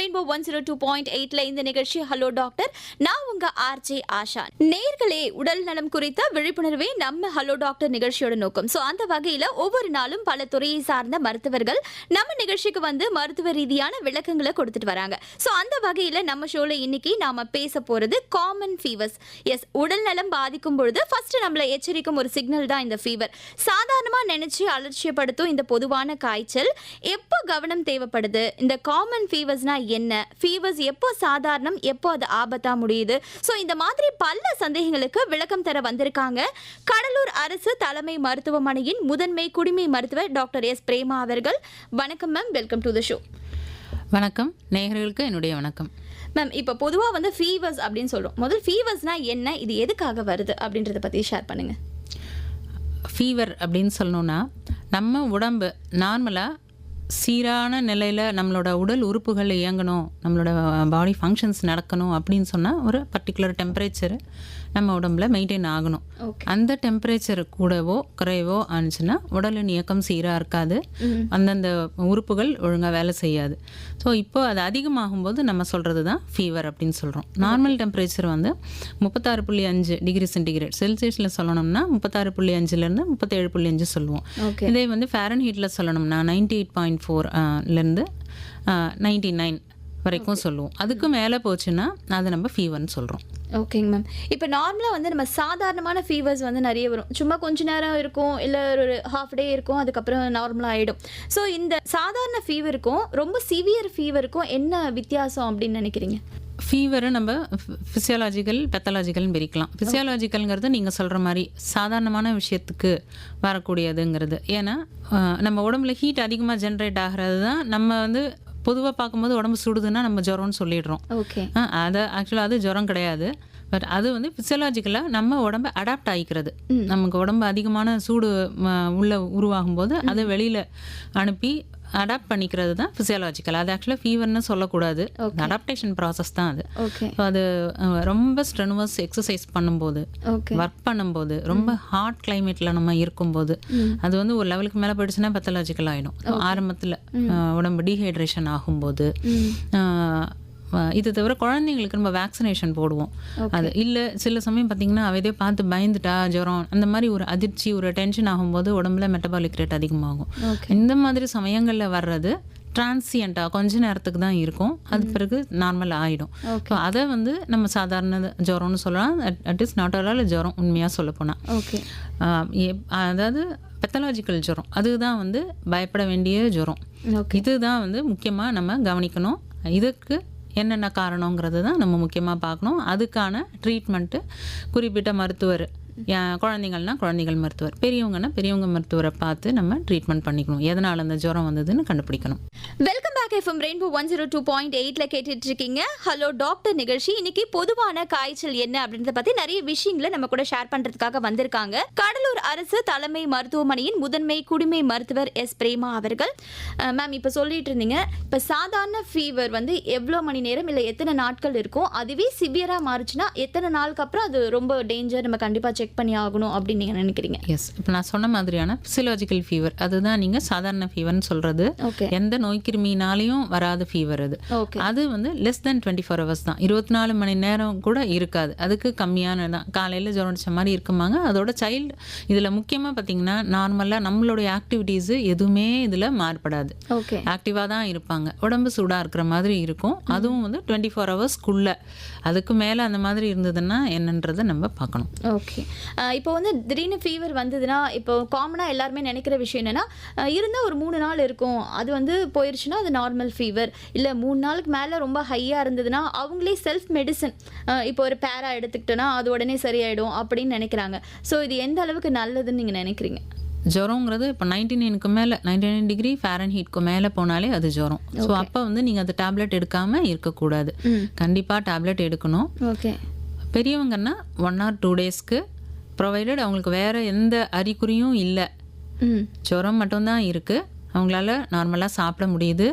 Rainbow 102.8ல இந்த நிகழ்ச்சி hello doctor. நான் உங்க ஆர்ஜே ஆஷா. நேர்களே, உடல் நலம் குறித்த விழிப்புணர்வே நம்ம ஹலோ டாக்டர் நிகழ்ச்சியோட நோக்கம். ஸோ அந்த வகையில் ஒவ்வொரு நாளும் பல துறையை சார்ந்த மருத்துவர்கள் நம்ம நிகழ்ச்சிக்கு வந்து மருத்துவ ரீதியான விளக்கங்களை கொடுத்துட்டு வராங்க. ஸோ அந்த வகையில் நம்ம ஷோல இன்னைக்கு நாம பேச போறது காமன் ஃபீவர்ஸ். எஸ், உடல் நலம் பாதிக்கும் பொழுது ஃபர்ஸ்ட் நம்மளை எச்சரிக்கும் ஒரு சிக்னல் தான் இந்த ஃபீவர். சாதாரணமா நினைச்சு அலட்சியப்படுத்தும் இந்த பொதுவான காய்ச்சல் எப்போ கவனம் தேவைப்படுது? இந்த காமன் ஃபீவர்ஸ்னா என்ன? ஃபீவர்ஸ் எப்போ சாதாரணம், எப்போ அது ஆபத்தா முடியுது? ஸோ இந்த மாதிரி பல சந்தேகங்களுக்கு விளக்கம் தர வந்திருக்காங்க கடலூர் அரசு தலைமை மருத்துவமனையின் முதன்மை குடிமை மருத்துவர் டாக்டர் எஸ் பிரேமா அவர்கள். வணக்கம் ma'am, welcome to the show. வணக்கம் நேயர்களுக்கு என்னுடைய வணக்கம். மேம், இப்போ பொதுவாக வந்து ஃபீவர்ஸ் அப்படின்னு சொல்கிறோம். முதல் ஃபீவர்ஸ்னா என்ன, இது எதுக்காக வருது அப்படின்றத பற்றி ஷேர் பண்ணுங்க. ஃபீவர் அப்படின்னு சொல்லணுன்னா, நம்ம உடம்பு நார்மலாக சீரான நிலையில் நம்மளோட உடல் உறுப்புகள் இயங்கணும், நம்மளோட பாடி ஃபங்க்ஷன்ஸ் நடக்கணும் அப்படின்னு சொன்னால் ஒரு பர்டிகுலர் டெம்பரேச்சர் நம்ம உடம்புல மெயின்டைன் ஆகணும். அந்த டெம்பரேச்சர் கூடவோ குறைவோ ஆனிச்சுன்னா உடலின் இயக்கம் சீராக இருக்காது, அந்தந்த உறுப்புகள் ஒழுங்காக வேலை செய்யாது. ஸோ இப்போ அது அதிகமாகும்போது நம்ம சொல்கிறது தான் ஃபீவர் அப்படின்னு சொல்கிறோம். நார்மல் டெம்பரேச்சர் வந்து 36.5 டிகிரி சென்டிகிரேட், செல்சியஸில் சொல்லணும்னா 36.5லேருந்து 37.5 சொல்லுவோம். இதே வந்து ஃபாரன்ஹீட்டில் சொல்லணும்னா 98.4லேருந்து 99 வரைக்கும் சொல்லுவோம். அதுக்கு மேலே போச்சுன்னா அது நம்ம ஃபீவர்னு சொல்கிறோம். ஓகேங்க மேம். இப்போ நார்மலாக வந்து நம்ம சாதாரணமான ஃபீவர்ஸ் வந்து நிறைய வரும். சும்மா கொஞ்ச நேரம் இருக்கும், இல்லை ஒரு ஹாஃப் டே இருக்கும், அதுக்கப்புறம் நார்மலாக ஆகிடும். ஸோ இந்த சாதாரண ஃபீவருக்கும் ரொம்ப சிவியர் ஃபீவருக்கும் என்ன வித்தியாசம் அப்படின்னு நினைக்கிறீங்க? ஃபீவரை நம்ம ஃபிசியாலஜிக்கல் பெத்தாலஜிக்கல்னு பிரிக்கலாம். ஃபிசியாலஜிக்கல்ங்கிறது நீங்கள் சொல்கிற மாதிரி சாதாரணமான விஷயத்துக்கு வரக்கூடியதுங்கிறது. ஏன்னா நம்ம உடம்புல ஹீட் அதிகமாக ஜென்ரேட் ஆகிறது தான். நம்ம வந்து பொதுவாக பார்க்கும்போது உடம்பு சுடுதுன்னா நம்ம ஜுரம்னு சொல்லிடுறோம். ஓகே, அதை ஆக்சுவலாக அது ஜுரம் கிடையாது. பட் அது வந்து ஃபிசியாலஜிக்கலாக நம்ம உடம்பை அடாப்ட் ஆகிக்கிறது. நமக்கு உடம்பு அதிகமான சூடு உள்ள உருவாகும் போது அதை வெளியில் அனுப்பி அடாப்ட் பண்ணிக்கிறது தான் ஃபிசியாலஜிக்கல். அது ஆக்சுவலாக ஃபீவர்னு சொல்லக்கூடாது, அடாப்டேஷன் ப்ராசஸ் தான் அது. ஸோ அது ரொம்ப ஸ்ட்ரெனுவஸ் எக்ஸசைஸ் பண்ணும்போது, ஒர்க் பண்ணும்போது, ரொம்ப ஹாட் கிளைமேட்டில் நம்ம இருக்கும்போது அது வந்து ஒரு லெவலுக்கு மேலே போயிடுச்சுன்னா பெத்தாலஜிக்கல் ஆகிடும். ஆரம்பத்தில் உடம்பு டீஹைட்ரேஷன் ஆகும்போது. இது தவிர குழந்தைங்களுக்கு நம்ம வேக்சினேஷன் போடுவோம். அது இல்லை சில சமயம் பார்த்திங்கன்னா அவதே பார்த்து பயந்துட்டா ஜுரம் அந்த மாதிரி ஒரு அதிர்ச்சி ஒரு டென்ஷன் ஆகும்போது உடம்புல மெட்டபாலிக் ரேட் அதிகமாகும். இந்த மாதிரி சமயங்களில் வர்றது டிரான்சியண்ட்டாக கொஞ்ச நேரத்துக்கு தான் இருக்கும், அது பிறகு நார்மல் ஆகிடும். ஸோ அதை வந்து நம்ம சாதாரண ஜுரம்னு சொல்லலாம். அட் இஸ் நாட் ஆல் ஜுரம் உண்மையாக சொல்ல போனால். அதாவது பெத்தாலஜிக்கல் ஜுரம் அதுதான் வந்து பயப்பட வேண்டிய ஜுரம். இதுதான் வந்து முக்கியமாக நம்ம கவனிக்கணும். இதுக்கு என்னென்ன காரணங்கிறது தான் நம்ம முக்கியமாக பார்க்கணும். அதுக்கான ட்ரீட்மெண்ட்டு குறிப்பிட்ட மருத்துவர், குழந்தைங்கள்னா குழந்தைகள் மருத்துவர், பெரியவங்கன்னா பெரியவங்க மருத்துவரை பார்த்து நம்ம ட்ரீட்மெண்ட் பண்ணிக்கணும். எதனால் அந்த ஜுரம் வந்ததுன்னு கண்டுபிடிக்கணும். Welcome back. எஃப்எம் ரெயின்போ 102.8ல கேட்டுட்டு இருக்கீங்க ஹலோ டாக்டர் நிகழ்ச்சி. இன்னைக்கு பொதுவான காய்ச்சல் என்ன அப்படின்றத பத்தி நிறைய விஷயங்களை நம்ம கூட ஷேர் பண்றதுக்காக வந்திருக்காங்க கடலூர் அரசு தலைமை மருத்துவமனையின் முதன்மை குடிமை மருத்துவர் எஸ் பிரேமா அவர்கள். மேம், இப்போ சொல்லிட்டு இருந்தீங்க, இப்போ சாதாரண ஃபீவர் வந்து எவ்வளோ மணி நேரம் இல்லை எத்தனை நாட்கள் இருக்கும், அதுவே சிவியராக மாறுச்சுன்னா எத்தனை நாளுக்கு அப்புறம் அது ரொம்ப டேஞ்சர், நம்ம கண்டிப்பாக செக் பண்ணி ஆகணும் அப்படின்னு நீங்கள் நினைக்கிறீங்க? எஸ், இப்போ நான் சொன்ன மாதிரியான ஃபிசியலாஜிக்கல் ஃபீவர் அதுதான் நீங்கள் சாதாரண ஃபீவர்னு சொல்கிறது. எந்த நோய் கிருமினாலையும் வராத ஃபீவர் அது. அது வந்து லெஸ் தென் 24 hours தான், 24 மணி நேரம் கூட இருக்காது, அதுக்கு கம்மியான தான். காலையில் ஜுரம் அடிச்ச மாதிரி இருக்குமாங்க. அதோட சைல்டு இதில் முக்கியமாக பார்த்தீங்கன்னா நார்மலாக நம்மளுடைய ஆக்டிவிட்டீஸு எதுவுமே இதில் மாறுபடாது, ஆக்டிவாக தான் இருப்பாங்க. உடம்பு சூடாக இருக்கிற மாதிரி இருக்கும், அதுவும் வந்து 24 hours. அதுக்கு மேலே அந்த மாதிரி இருந்ததுன்னா என்னன்றதை நம்ம பார்க்கணும். ஓகே, இப்போ வந்து திடீர்னு ஃபீவர் வந்ததுன்னா இப்போ காமனாக எல்லாருமே நினைக்கிற விஷயம் என்னென்னா இருந்தால் ஒரு 3 நாள் இருக்கும், அது வந்து போயிடுச்சுன்னா அது நார்மல் ஃபீவர். இல்லை 3 நாளுக்கு மேலே ரொம்ப ஹையாக இருந்ததுன்னா அவங்களே செல்ஃப் மெடிசன், இப்போ ஒரு பேரா எடுத்துக்கிட்டோன்னா அது உடனே சரியாயிடும் அப்படின்னு நினைக்கிறாங்க. ஸோ இது எந்த அளவுக்கு நல்லதுன்னு நீங்கள் நினைக்கிறீங்க? ஜுரங்கிறது இப்போ 99க்கு மேலே 99 டிகிரி ஃபாரன்ஹீட்க்கு மேலே போனாலே அது ஜுரம். ஸோ அப்போ வந்து நீங்கள் அந்த டேப்லெட் எடுக்காமல் இருக்கக்கூடாது, கண்டிப்பாக டேப்லெட் எடுக்கணும். ஓகே, பெரியவங்கன்னா 1 or 2 daysக்கு ப்ரொவைடட் அவங்களுக்கு வேறு எந்த அறிகுறியும் இல்லை, ஜுரம் மட்டும்தான் இருக்குது, அவங்களால நார்மலாக சாப்பிட முடியுது,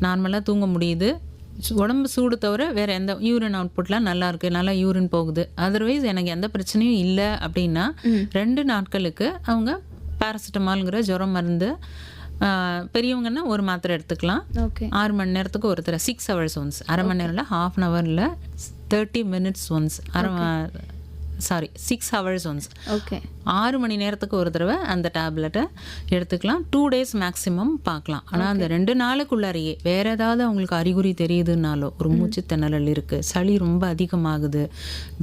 நார்மலாக தூங்க முடியுது, உடம்பு சூடு தவிர வேறு எந்த யூரின் அவுட்புட்லாம் நல்லா இருக்குது, நல்லா யூரின் போகுது, அதர்வைஸ் எனக்கு எந்த பிரச்சனையும் இல்லை அப்படின்னா 2 நாட்களுக்கு அவங்க பேராசிட்டமால்ங்கிற ஜுரம் மருந்து பெரியவங்கன்னா ஒரு மாத்திரை எடுத்துக்கலாம். ஓகே 6 மணி நேரத்துக்கு ஒரு தடவை 6 ஹவர்ஸ் ஒன்ஸ், அரை மணி நேரம்ல ஹாஃப் அன் ஹவரில் 30 minutes once, 6 hours once, okay 6 மணி நேரத்துக்கு ஒரு தடவை அந்த டேப்லெட்டை எடுத்துக்கலாம். 2 டேஸ் மேக்ஸிமம் பார்க்கலாம். ஆனால் அந்த 2 நாளுக்குள்ளாரையே வேறு ஏதாவது அவங்களுக்கு அறிகுறி தெரியுதுன்னாலோ, ஒரு மூச்சு திணறல் இருக்குது, சளி ரொம்ப அதிகமாகுது,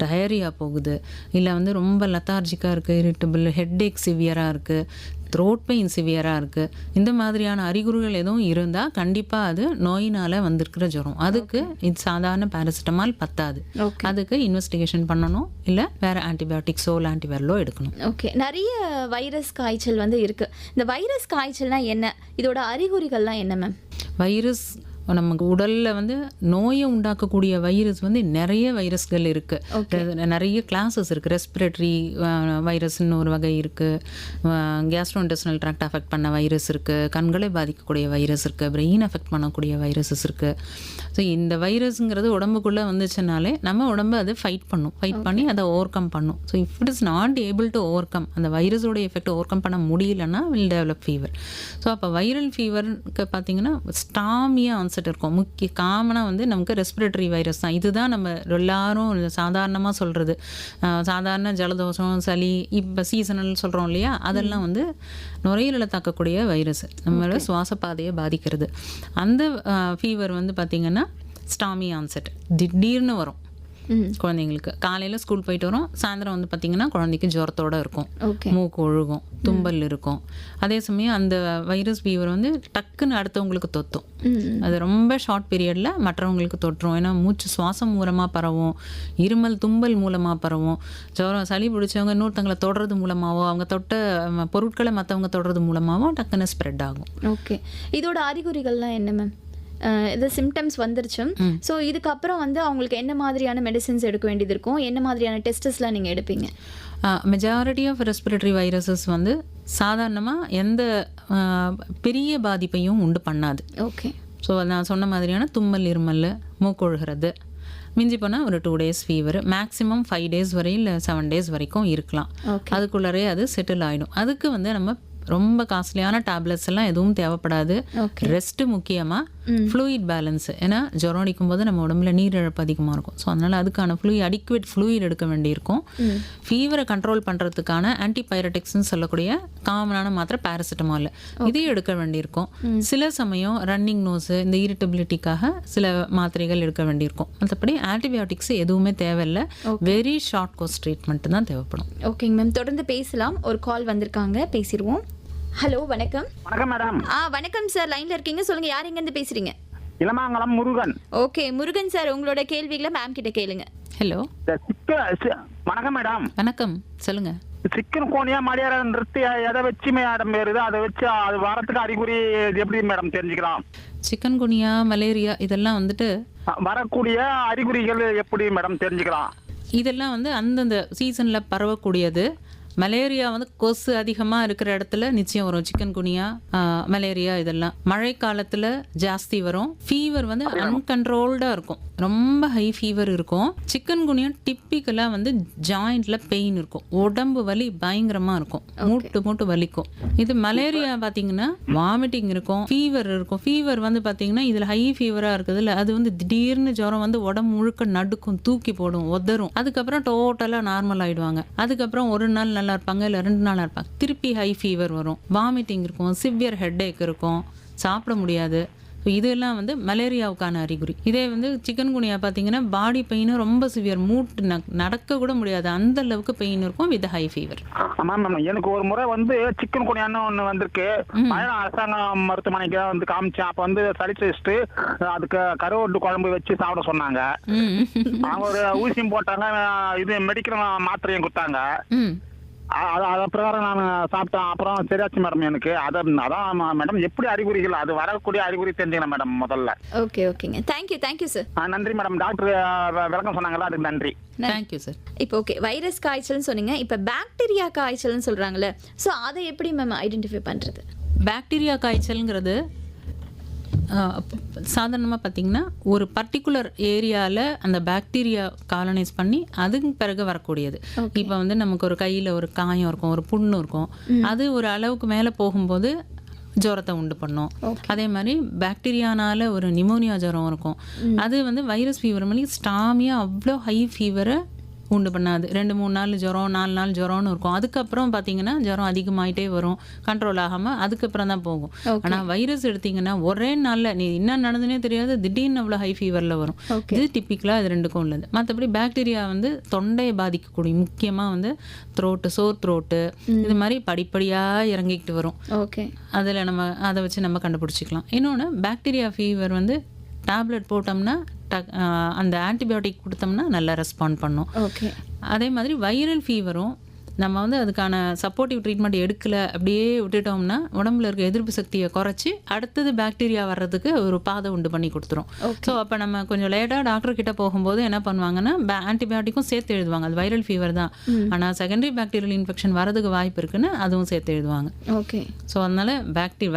டயரியா போகுது, இல்லை வந்து ரொம்ப லெத்தார்ஜிக்காக இருக்குது, இரிட்டபிள், ஹெட்டேக் சிவியராக இருக்குது, த்ரோட் பெயின் சிவியராக இருக்குது, இந்த மாதிரியான அறிகுறிகள் எதுவும் இருந்தால் கண்டிப்பாக அது நோயினால் வந்திருக்கிற ஜுரம். அதுக்கு இது சாதாரண பேராசிட்டமால் பத்தாது. அதுக்கு இன்வெஸ்டிகேஷன் பண்ணணும், இல்லை வேறு ஆன்டிபயோட்டிக்ஸோ இல்லை ஆன்டிவைரலோ எடுக்கணும். ஓகே நிறைய வைரஸ் காய்ச்சல் வந்து இருக்கு. இந்த வைரஸ் காய்ச்சல்னா என்ன, இதோட அறிகுறிகள்லாம் என்ன மேம்? வைரஸ் நமக்கு உடலில் வந்து நோயை உண்டாக்கக்கூடிய வைரஸ் வந்து நிறைய வைரஸ்கள் இருக்குது. நிறைய கிளாஸஸ் இருக்குது. ரெஸ்பிரேட்டரி வைரஸ்ன்னு ஒரு வகை இருக்குது, கேஸ்ட்ரோஇன்டெஸ்டினல் ட்ராக்ட் அஃபெக்ட் பண்ண வைரஸ் இருக்குது, கண்களை பாதிக்கக்கூடிய வைரஸ் இருக்குது, பிரெயின் அஃபெக்ட் பண்ணக்கூடிய வைரஸஸ் இருக்குது. ஸோ இந்த வைரஸுங்கிறது உடம்புக்குள்ளே வந்துச்சுனாலே நம்ம உடம்பு அதை ஃபைட் பண்ணி அதை ஓவர் கம் பண்ணும். So if it is not able to over come, அந்த வைரஸோட எஃபெக்ட் ஓவர் கம் பண்ண முடியலன்னா வில் டெவலப் ஃபீவர். ஸோ அப்போ வைரல் ஃபீவருக்கு பார்த்தீங்கன்னா ஸ்டாமியாக ஆன்செட் இருக்கும். காமனாக வந்து நமக்கு ரெஸ்பிரேட்டரி வைரஸ் தான். இதுதான் நம்ம எல்லாரும் சாதாரணமாக சொல்கிறது. சாதாரண ஜலதோஷம், சளி, இப்போ சீசனல் சொல்கிறோம் இல்லையா, அதெல்லாம் வந்து நுரையீரலை தாக்கக்கூடிய வைரஸ், நம்மளோட சுவாச பாதையை பாதிக்கிறது. அந்த ஃபீவர் வந்து பார்த்திங்கன்னா ஸ்டாமி ஆன்செட் திடீர்னு வரும் குழந்தைங்களுக்கு. காலையில் ஸ்கூல் போயிட்டு வரும், சாயந்தரம் வந்து பார்த்திங்கன்னா குழந்தைக்கு ஜுரத்தோடு இருக்கும், மூக்கு ஒழுகும், தும்பல் இருக்கும். அதே சமயம் அந்த வைரஸ் ஃபீவர் வந்து டக்குன்னு அடுத்தவங்களுக்கு தொத்தும். அது ரொம்ப ஷார்ட் பீரியடில் மற்றவங்களுக்கு தொற்றும். ஏன்னா மூச்சு சுவாசம் மூலமாக பரவும், இருமல் தும்பல் மூலமாக பரவும், ஜுரம் சளி பிடிச்சவங்க இன்னொருத்தங்களை தொடுறது மூலமாகவோ, அவங்க தொட்ட பொருட்களை மற்றவங்க தொடுறது மூலமாகவோ டக்குன்னு ஸ்ப்ரெட் ஆகும். ஓகே இதோட அறிகுறிகள்லாம் என்ன மேம்? இது சிம்டம்ஸ் வந்துருச்சு. ஸோ இதுக்கப்புறம் வந்து அவங்களுக்கு என்ன மாதிரியான மெடிசின்ஸ் எடுக்க வேண்டியது இருக்கும், என்ன மாதிரியான டெஸ்டஸ்லாம் நீங்கள் எடுப்பீங்க? மெஜாரிட்டி ஆஃப் ரெஸ்பிரேட்டரி வைரஸஸ் வந்து சாதாரணமாக எந்த பெரிய பாதிப்பையும் உண்டு பண்ணாது. ஓகே ஸோ நான் சொன்ன மாதிரியான தும்மல், இருமல், மூக்கொழுகிறது, மிஞ்சி போனால் ஒரு 2 டேஸ் ஃபீவர், மேக்ஸிமம் 5 டேஸ் வரை இல்லை 7 டேஸ் வரைக்கும் இருக்கலாம். அதுக்குள்ளரே அது செட்டில் ஆகிடும். அதுக்கு வந்து நம்ம ரொம்ப காஸ்ட்லியான டேப்லெட்ஸ் எல்லாம் எதுவும் தேவைப்படாது. ரெஸ்ட்டு முக்கியமாக, ஃப்ளூயிட் பேலன்ஸ். ஏன்னா ஜுரம் அடிக்கும் போது நம்ம உடம்புல நீர் இழப்பு அதிகமாக இருக்கும். ஸோ அதனால் அதுக்கான அடிக்குவேட் ஃப்ளூயிட் எடுக்க வேண்டியிருக்கும். ஃபீவரை கண்ட்ரோல் பண்ணுறதுக்கான ஆன்டிபயோட்டிக்ஸ்ன்னு சொல்லக்கூடிய காமனான மாத்திரை பேராசிட்டமால், இதையும் எடுக்க வேண்டியிருக்கும். சில சமயம் ரன்னிங் நோஸு, இந்த இரிட்டபிலிட்டிக்காக சில மாத்திரைகள் எடுக்க வேண்டியிருக்கும். மற்றபடி ஆன்டிபயோட்டிக்ஸ் எதுவுமே தேவையில்லை. வெரி ஷார்ட் கோர்ஸ் ட்ரீட்மெண்ட் தான் தேவைப்படும். ஓகேங்க மேம், தொடர்ந்து பேசலாம். ஒரு கால் வந்திருக்காங்க, பேசிடுவோம். ஹலோ வணக்கம். வணக்கம் மேடம். வணக்கம் சார், லைன்ல இருக்கீங்க, சொல்லுங்க யார் எங்க இருந்து பேசுறீங்க? இளமாங்கலம் முருகன். ஓகே முருகன் சார், உங்களோட கேள்விகளை மேம் கிட்ட கேளுங்க. ஹலோ வணக்கம் மேடம். வணக்கம், சொல்லுங்க. சிக்கன் கோனியா மலையாள நிறுத்தி எதை வச்சு மேடம் வருது, அதை வச்சு அது வரத்துக்கு அறிகுறி எப்படி மேடம் தெரிஞ்சுக்கலாம்? சிக்கன் குனியா, மலேரியா இதெல்லாம் வந்துட்டு வரக்கூடிய அறிகுறிகள் எப்படி மேடம் தெரிஞ்சுக்கலாம்? இதெல்லாம் வந்து அந்தந்த சீசனில் பரவக்கூடியது. மலேரியா வந்து கொசு அதிகமாக இருக்கிற இடத்துல நிச்சயம் வரும். சிக்கன் குனியா, மலேரியா இதெல்லாம் மழை காலத்தில் ஜாஸ்தி வரும். ஃபீவர் வந்து அன்கண்ட்ரோல்டாக இருக்கும், ரொம்ப ஹை ஃபீவர் இருக்கும். சிக்கன் குனியா டிப்பிக்கலாக வந்து ஜாயிண்ட்ல பெயின் இருக்கும், உடம்பு வலி பயங்கரமாக இருக்கும், மூட்டு வலிக்கும். இது மலேரியா பார்த்தீங்கன்னா வாமிட்டிங் இருக்கும், ஃபீவர் இருக்கும். ஃபீவர் வந்து பார்த்தீங்கன்னா இதில் ஹை ஃபீவராக இருக்குதுல்ல, அது வந்து திடீர்னு ஜுரம் வந்து உடம்பு முழுக்க நடுக்கும், தூக்கி போடும், உதரும். அதுக்கப்புறம் டோட்டலாக நார்மல் ஆயிடுவாங்க. அதுக்கப்புறம் ஒரு நாள் நல்லா இருப்பாங்க, இல்லை 2 நாளாக இருப்பாங்க, திருப்பி ஹை ஃபீவர் வரும், வாமிட்டிங் இருக்கும், சிவியர் ஹெட்டேக் இருக்கும், சாப்பிட முடியாது. ஸோ இதெல்லாம் வந்து மலேரியாவுக்கான அறிகுறி. இதே வந்து சிக்கன் குனியா பார்த்தீங்கன்னா பாடி பெயின் ரொம்ப சிவியர், மூட்டு நடக்க கூட முடியாது, அந்த அளவுக்கு பெயின் இருக்கும் வித் ஹை ஃபீவர். எனக்கு ஒரு முறை வந்து சிக்கன் குனியான்னு ஒன்று வந்திருக்கு. அரசாங்க மருத்துவமனைக்கு வந்து காமிச்சேன். அப்போ வந்து சளி வச்சுட்டு அதுக்கு கருவாட்டு குழம்பு வச்சு சாப்பிட சொன்னாங்க. அவங்க ஒரு ஊசியும் போட்டாங்க, இது மெடிக்கல் மாத்திரையும் கொடுத்தாங்க. அது பிரகாரம் நான் சாப்பிட்டேன். அப்புறம் சரியாச்சு மேடம். எனக்கு அதான் மேடம் எப்படி அறிகுறிகள், அது வரக்கூடிய அறிகுறி தெரிஞ்சுக்கலாம் மேடம் முதல்ல. ஓகேங்க, தேங்க்யூ சார். நன்றி மேடம். டாக்டர் விளக்கம் சொன்னாங்களா, அதுக்கு நன்றி. Thank you sir. இப்போ ஓகே வைரஸ் காய்ச்சல்னு சொன்னீங்க, இப்போ பாக்டீரியா காய்ச்சல்னு சொல்றாங்கல்ல, ஸோ அதை எப்படி மேம் ஐடென்டிஃபை பண்றது? பாக்டீரியா காய்ச்சல்ங்கிறது சாதாரணமாக பார்த்திங்கன்னா ஒரு பர்டிகுலர் ஏரியாவில் அந்த பாக்டீரியா காலனைஸ் பண்ணி அதுக்கு பிறகு வரக்கூடியது. இப்போ வந்து நமக்கு ஒரு கையில் ஒரு காயம் இருக்கும், ஒரு புண்ணு இருக்கும், அது ஒரு அளவுக்கு மேலே போகும்போது ஜுரத்தை உண்டு பண்ணும். அதே மாதிரி பாக்டீரியானால ஒரு நிமோனியா ஜுரம் இருக்கும். அது வந்து வைரஸ் ஃபீவர் மாதிரி ஸ்டாமியாக அவ்வளோ ஹை ஃபீவரை உண்டு பண்ணாது. 2-3 நாள் ஜுரம், 4 நாள் ஜுரம்னு இருக்கும். அதுக்கப்புறம் பார்த்தீங்கன்னா ஜுரம் அதிகமாயிட்டே வரும், கண்ட்ரோல் ஆகாமல் அதுக்கப்புறம் தான் போகும். ஆனால் வைரஸ் எடுத்திங்கன்னா ஒரே நாளில் நீ என்ன நடந்துனே தெரியாது, திடீர்னு அவ்வளோ ஹை ஃபீவரில் வரும். இது டிப்பிக்கலாக இது ரெண்டுக்கும் உள்ளது. மற்றபடி பாக்டீரியா வந்து தொண்டையை பாதிக்கக்கூடிய, முக்கியமாக வந்து த்ரோட்டு, சோர் த்ரோட்டு, இது மாதிரி படிப்படியாக இறங்கிக்கிட்டு வரும். அதில் நம்ம அதை வச்சு நம்ம கண்டுபிடிச்சிக்கலாம். இன்னொன்று பாக்டீரியா ஃபீவர் வந்து டேப்லெட் போட்டோம்னா அந்த ஆன்டிபயோட்டிக் கொடுத்தோம்னா நல்லா ரெஸ்பாண்ட் பண்ணும். அதே மாதிரி வைரல் ஃபீவரும் நம்ம வந்து அதுக்கான சப்போர்ட்டிவ் ட்ரீட்மெண்ட் எடுக்கலை, அப்படியே விட்டுட்டோம்னா உடம்புல இருக்க எதிர்ப்பு சக்தியை குறைச்சி அடுத்தது பாக்டீரியா வர்றதுக்கு ஒரு பாதை உண்டு பண்ணி கொடுத்துரும். ஸோ அப்போ நம்ம கொஞ்சம் லேட்டாக டாக்டர் கிட்ட போகும்போது என்ன பண்ணுவாங்கன்னா ஆன்டிபயோட்டிக்கும் சேர்த்து எழுதுவாங்க. அது வைரல் ஃபீவர் தான், ஆனால் செகண்டரி பாக்டீரியல் இன்ஃபெக்ஷன் வரதுக்கு வாய்ப்பு இருக்குன்னு அதுவும் சேர்த்து எழுதுவாங்க. ஸோ அதனால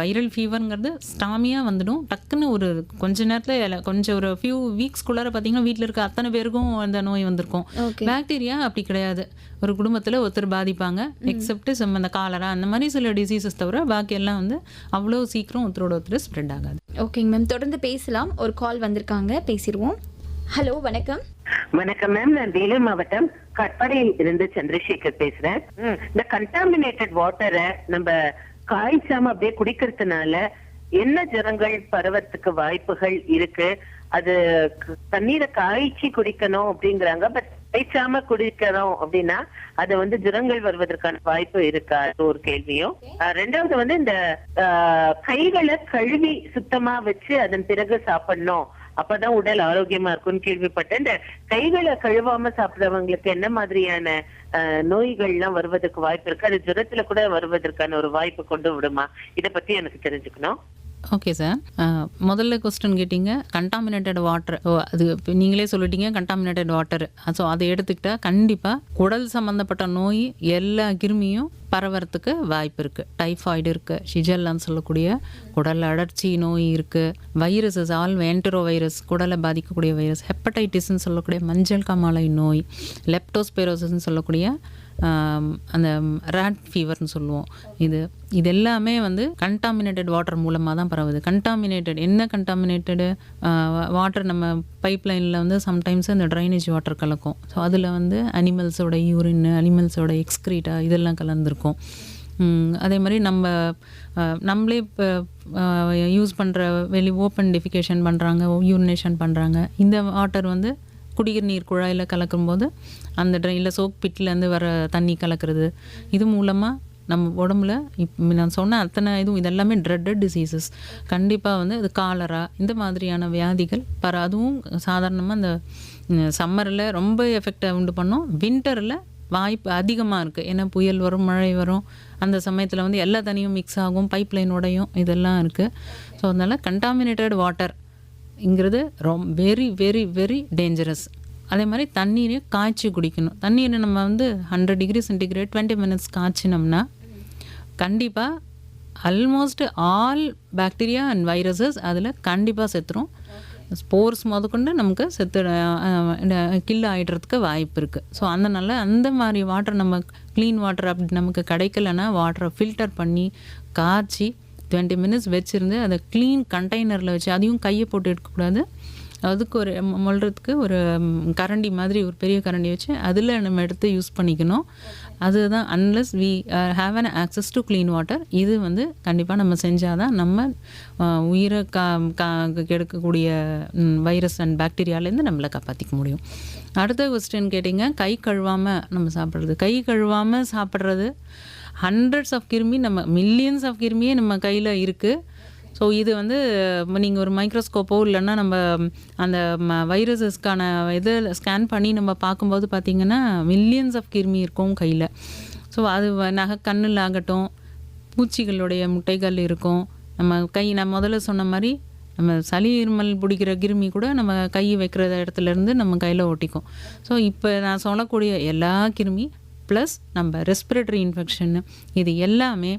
வைரல் ஃபீவருங்கிறது ஸ்டாமியாக வந்துடும். டக்குன்னு ஒரு கொஞ்ச நேரத்தில், கொஞ்சம் ஒரு ஃபியூ வீக்ஸ்குள்ளார பார்த்தீங்கன்னா வீட்டில் இருக்க அத்தனை பேருக்கும் அந்த நோய் வந்திருக்கும். பாக்டீரியா அப்படி கிடையாது. ஒரு குடும்பத்தில் ஒருத்தர் பாதிப்பாங்க, எக்ஸப்ட் அந்த காலரா அந்த மாதிரி சில டிசீசஸ் தவிர பாக்கி எல்லாம் வந்து அவ்வளோ சீக்கிரம் ஒருத்தரோட ஒருத்தர் ஸ்ப்ரெட் ஆகாது. ஓகேங்க மேம், தொடர்ந்து பேசலாம். ஒரு கால் வந்திருக்காங்க, பேசிடுவோம். ஹலோ, வணக்கம். வணக்கம் மேம், நான் வேலூர் மாவட்டம் கட்பாடியில் இருந்து சந்திரசேகர் பேசுறேன். இந்த கண்டாமினேட்டட் வாட்டரை நம்ம காய்ச்சாம அப்படியே குடிக்கிறதுனால என்ன ஜுரங்கள் பரவறதுக்கு வாய்ப்புகள் இருக்கு? அது தண்ணீரை காய்ச்சி குடிக்கணும் அப்படிங்கிறாங்க, பட் காய்ச்சாம குடிக்கிறோம் அப்படின்னா அது வந்து ஜுரங்கள் வருவதற்கான வாய்ப்பு இருக்கா? ஒரு கேள்வியும். ரெண்டாவது வந்து இந்த கைகளை கழுவி சுத்தமா வச்சு அதன் பிறகு சாப்பிடணும், அப்பதான் உடல் ஆரோக்கியமா இருக்கும்னு கேள்விப்பட்டேன். இந்த கைகளை கழுவாம சாப்பிடுறவங்களுக்கு என்ன மாதிரியான நோய்கள்லாம் வருவதற்கு வாய்ப்பு இருக்கு? அது ஜுரத்துல கூட வருவதற்கான ஒரு வாய்ப்பு கொண்டு விடுமா? இதை பத்தி எனக்கு தெரிஞ்சுக்கணும். ஓகே சார், முதல்ல கொஸ்டின் கேட்டிங்க கண்டாமினேட்டட் வாட்டர். அது நீங்களே சொல்லிட்டீங்க கண்டாமினேட்டட் வாட்டர். ஸோ அதை எடுத்துக்கிட்டால் கண்டிப்பாக குடல் சம்மந்தப்பட்ட நோய் எல்லா கிருமியும் பரவறதுக்கு வாய்ப்பு இருக்குது. டைஃபாய்டு இருக்குது, ஷிஜெல்லான்னு சொல்லக்கூடிய குடல் அழற்சி நோய் இருக்குது, வைரஸஸ் என்டரோ வைரஸ் குடலை பாதிக்கக்கூடிய வைரஸ், ஹெப்படைட்டிஸ்ன்னு சொல்லக்கூடிய மஞ்சள் காமாலை நோய், லெப்டோஸ்பைரோசிஸ்ன்னு சொல்லக்கூடிய அந்த ரேட் ஃபீவர்னு சொல்லுவோம். இது எல்லாமே வந்து கண்டாமினேட்டட் வாட்டர் மூலமாக தான் பரவுது. என்ன கண்டாமினேட்டடு வாட்டர், நம்ம பைப் லைனில் வந்து சம்டைம்ஸ் இந்த ட்ரைனேஜ் வாட்டர் கலக்கும். ஸோ அதில் வந்து அனிமல்ஸோட யூரின், அனிமல்ஸோட எக்ஸ்க்ரீட்டா இதெல்லாம் கலந்துருக்கும். அதே மாதிரி நம்மளே இப்போ யூஸ் பண்ணுற ஓப்பன் டெஃபிகேஷன் பண்ணுறாங்க, யூரினேஷன் பண்ணுறாங்க. இந்த வாட்டர் வந்து குடிநீர் நீர் குழாயில் கலக்கும்போது அந்த ட்ரெயினில் சோக் பிட்லேருந்து வர தண்ணி கலக்கிறது, இது மூலமாக நம்ம உடம்புல நான் சொன்ன அத்தனை இதெல்லாமே ட்ரெட்டட் டிசீசஸ். கண்டிப்பாக வந்து அது காலரா இந்த மாதிரியான வியாதிகள் அதுவும் சாதாரணமாக இந்த சம்மரில் ரொம்ப எஃபெக்டை உண்டு பண்ணும். வின்டரில் வாய்ப்பு அதிகமாக இருக்குது. ஏன்னா புயல் வரும், மழை வரும், அந்த சமயத்தில் வந்து எல்லா தண்ணியும் மிக்ஸ் ஆகும், பைப் லைனோடையும் இதெல்லாம் இருக்குது. ஸோ அதனால் கண்டாமினேட்டட் வாட்டர்ங்கிறது வெரி வெரி வெரி டேஞ்சரஸ். அதே மாதிரி தண்ணீரை காய்ச்சி குடிக்கணும். தண்ணீரை நம்ம வந்து 100 டிகிரி சென்டிகிரேட் 20 மினிட்ஸ் காய்ச்சினோம்னா கண்டிப்பாக almost all bacteria and viruses அதில் கண்டிப்பாக செத்துரும். ஸ்போர்ஸ் முதற்கொண்டு நமக்கு கில் ஆகிடுறதுக்கு வாய்ப்பு இருக்குது. ஸோ அந்த மாதிரி வாட்டர், நம்ம க்ளீன் வாட்டர் அப்படி நமக்கு கிடைக்கலன்னா வாட்டரை ஃபில்டர் பண்ணி காய்ச்சி 20 மினிட்ஸ் வச்சுருந்து அதை க்ளீன் கண்டெய்னரில் வச்சு, அதையும் கையை போட்டு எடுக்கக்கூடாது, அதுக்கு ஒரு மொள்றதுக்கு ஒரு கரண்டி மாதிரி ஒரு பெரிய கரண்டி வச்சு அதில் நம்ம எடுத்து யூஸ் பண்ணிக்கணும். அதுதான் unless we have an access to clean water. இது வந்து கண்டிப்பாக நம்ம செஞ்சால் தான் நம்ம உயிரை கெடுக்கக்கூடிய வைரஸ் அண்ட் பாக்டீரியாலேருந்து நம்மளை காப்பாற்றிக்க முடியும். அடுத்த கொஸ்டின் கேட்டிங்க, கை கழுவாமல் நம்ம சாப்பிட்றது. கை கழுவாமல் சாப்பிட்றது ஹண்ட்ரட்ஸ் ஆஃப் கிருமி, நம்ம மில்லியன்ஸ் ஆஃப் கிருமியே நம்ம கையில் இருக்குது. ஸோ இது வந்து நீங்கள் ஒரு மைக்ரோஸ்கோப்போ இல்லைன்னா நம்ம அந்த வைரஸஸ்க்கான இதை ஸ்கேன் பண்ணி நம்ம பார்க்கும்போது பார்த்திங்கன்னா மில்லியன்ஸ் ஆஃப் கிருமி இருக்கும் கையில். ஸோ அது கண்ணில் ஆகட்டும், பூச்சிகளுடைய முட்டைகள் இருக்கும். நான் முதல்ல சொன்ன மாதிரி நம்ம சளி இருமல் பிடிக்கிற கிருமி கூட நம்ம கை வைக்கிற இடத்துலேருந்து நம்ம கையில் ஒட்டிக்கும். ஸோ இப்போ நான் சொல்லக்கூடிய எல்லா கிருமி ப்ளஸ் நம்ம ரெஸ்பிரேட்டரி இன்ஃபெக்ஷன் இது எல்லாமே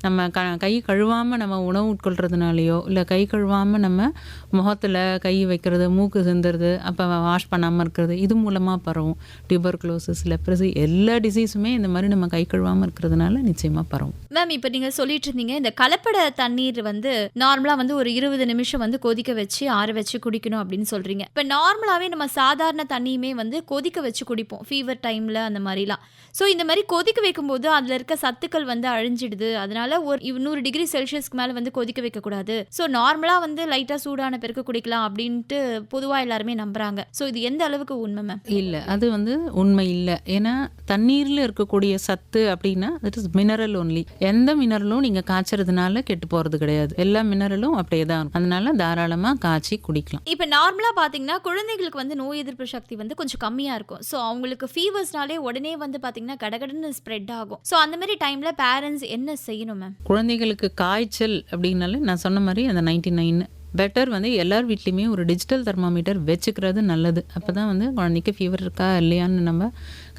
நம்ம கை கழுவாமல் நம்ம உணவு உட்கொள்றதுனாலையோ இல்லை கை கழுவாமல் நம்ம முகத்தில் கை வைக்கிறது, மூக்கு சிந்துறது, அப்போ வாஷ் பண்ணாமல் இருக்கிறது, இது மூலமாக பரவும். டியூபர்குலோசிஸ், லெப்ரசி எல்லா டிசீஸுமே இந்த மாதிரி நம்ம கை கழுவாமல் இருக்கிறதுனால நிச்சயமாக பரவும். மேம் இப்போ நீங்கள் சொல்லிட்டு இருந்தீங்க இந்த கலப்பட தண்ணீர் வந்து நார்மலாக வந்து ஒரு 20 நிமிஷம் வந்து கொதிக்க வச்சு ஆற வச்சு குடிக்கணும் அப்படின்னு சொல்கிறீங்க. இப்போ நார்மலாகவே நம்ம சாதாரண தண்ணியுமே வந்து கொதிக்க வச்சு குடிப்போம் ஃபீவர் டைமில் அந்த மாதிரிலாம். ஸோ இந்த மாதிரி கொதிக்க வைக்கும்போது அதில் இருக்க சத்துக்கள் வந்து அழிஞ்சிடுது. அதனால ஒரு 100 டிகிரி செல்சியஸ்க்கு மேலே வந்து கொதிக்க வைக்கக்கூடாது. ஸோ நார்மலாக வந்து லைட்டாக சூடான பிறகு குடிக்கலாம் அப்படின்ட்டு பொதுவாக எல்லாருமே நம்புறாங்க. ஸோ இது எந்த அளவுக்கு உண்மை மேம்? இல்லை, அது வந்து உண்மை இல்லை. ஏன்னா தண்ணீரில் இருக்கக்கூடிய சத்து அப்படின்னா தட் இஸ் மினரல் ஒன்லி. எந்த மினரலும் நீங்கள் காய்ச்சறதுனால கெட்டு போகிறது கிடையாது. எல்லா மினரலும் அப்படியே தான் இருக்கும். அதனால தாராளமாக காய்ச்சி குடிக்கலாம். இப்போ நார்மலாக பார்த்தீங்கன்னா குழந்தைகளுக்கு வந்து நோய் எதிர்ப்பு சக்தி வந்து கொஞ்சம் கம்மியாக இருக்கும். ஸோ அவங்களுக்கு ஃபீவர்ஸ்னாலே உடனே வந்து பார்த்தீங்கன்னா கடகடன்னு ஸ்ப்ரெட் ஆகும். ஸோ அந்த மாதிரி டைமில் பேரண்ட்ஸ் என்ன செய்யணும் மேம்? குழந்தைகளுக்கு காய்ச்சல் அப்படின்னாலே நான் சொன்ன மாதிரி அந்த 99 பெட்டர் வந்து எல்லார் வீட்லேயுமே ஒரு டிஜிட்டல் தெர்மாமீட்டர் வச்சுக்கிறது நல்லது. அப்போ தான் வந்து குழந்தைக்கு ஃபீவர் இருக்கா இல்லையான்னு நம்ம